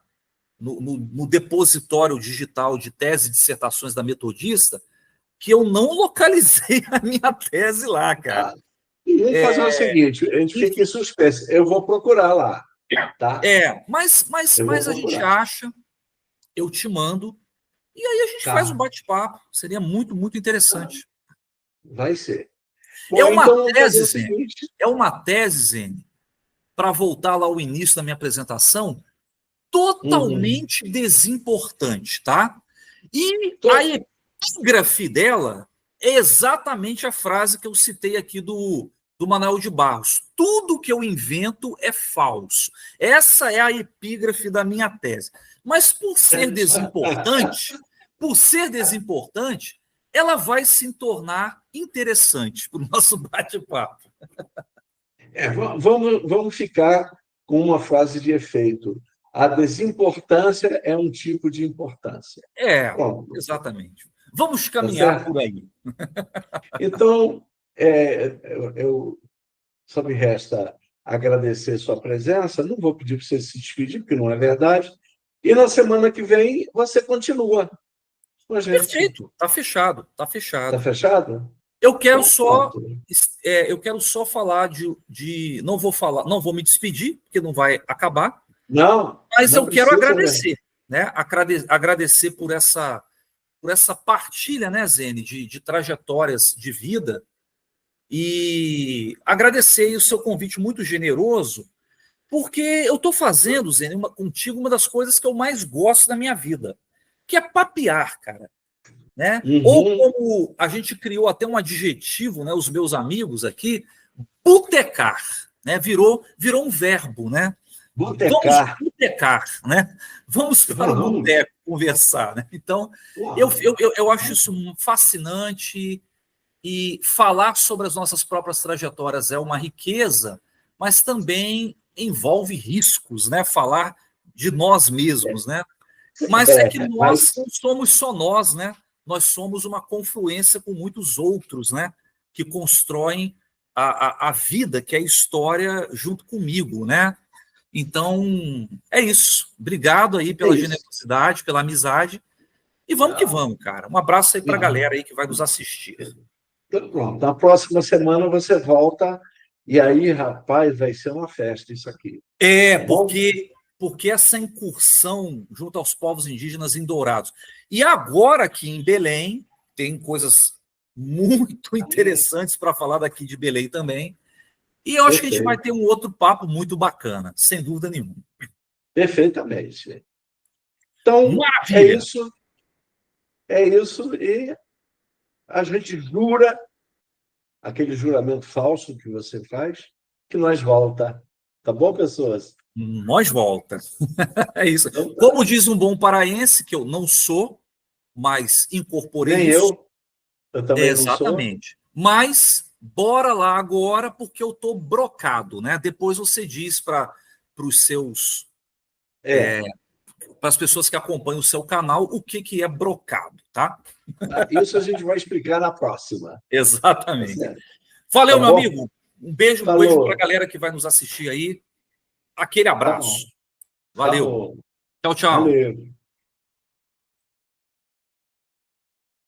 no depositório digital de tese e dissertações da Metodista que eu não localizei a minha tese lá, cara. Vamos fazer o seguinte, a gente fica em suspense. Eu vou procurar lá, tá? Mas a gente acha, eu te mando, e aí a gente faz um bate-papo. Seria muito, muito interessante. Vai ser. Bom, é uma tese, Zene, para voltar lá ao início da minha apresentação, totalmente desimportante, tá? E a epígrafe dela é exatamente a frase que eu citei aqui do Manuel de Barros. Tudo que eu invento é falso. Essa é a epígrafe da minha tese. Mas por ser desimportante, ela vai se tornar interessante para o nosso bate-papo. Vamos ficar com uma frase de efeito. A desimportância é um tipo de importância. Exatamente. Vamos caminhar por aí. Então, só me resta agradecer sua presença. Não vou pedir para você se despedir, porque não é verdade. E na semana que vem você continua com a gente. Perfeito, está fechado. Está fechado? Eu quero só falar de não vou me despedir, porque não vai acabar. Mas eu quero agradecer, né? Agradecer por essa partilha, né, Zene, de trajetórias de vida, e agradecer o seu convite muito generoso, porque eu estou fazendo, Zene, contigo uma das coisas que eu mais gosto da minha vida, que é papear, cara. Né? Ou como a gente criou até um adjetivo, né, os meus amigos aqui, botecar, né? Virou um verbo, né? Botecar. Vamos botecar, né? Vamos para o boteco conversar, né? Então, eu acho isso fascinante, e falar sobre as nossas próprias trajetórias é uma riqueza, mas também envolve riscos, né? Falar de nós mesmos, né? Mas é que nós não somos só nós, né? Nós somos uma confluência com muitos outros, né? Que constroem a vida, que é a história, junto comigo, né? Então, é isso. Obrigado aí pela generosidade, pela amizade. E vamos que vamos, cara. Um abraço aí para a galera aí que vai nos assistir. Então, pronto. Na próxima semana você volta e aí, rapaz, vai ser uma festa isso aqui. Porque essa incursão junto aos povos indígenas em Dourados. E agora aqui em Belém, tem coisas muito interessantes para falar daqui de Belém também. E eu acho que a gente vai ter um outro papo muito bacana, sem dúvida nenhuma. Perfeitamente. Então, maravilha. É isso. E a gente jura, aquele juramento falso que você faz, que nós volta. Tá bom, pessoas? Nós volta. É isso. Como diz um bom paraense, que eu não sou, mas incorporei nem isso. Eu também não sou. Exatamente. Mas bora lá agora, porque eu tô brocado, né? Depois você diz para os seus... para as pessoas que acompanham o seu canal, o que é brocado, tá? Isso a gente vai explicar na próxima. Exatamente. Valeu, meu amigo. Um beijo para a galera que vai nos assistir aí. Aquele abraço. Valeu. Tchau, tchau. Valeu.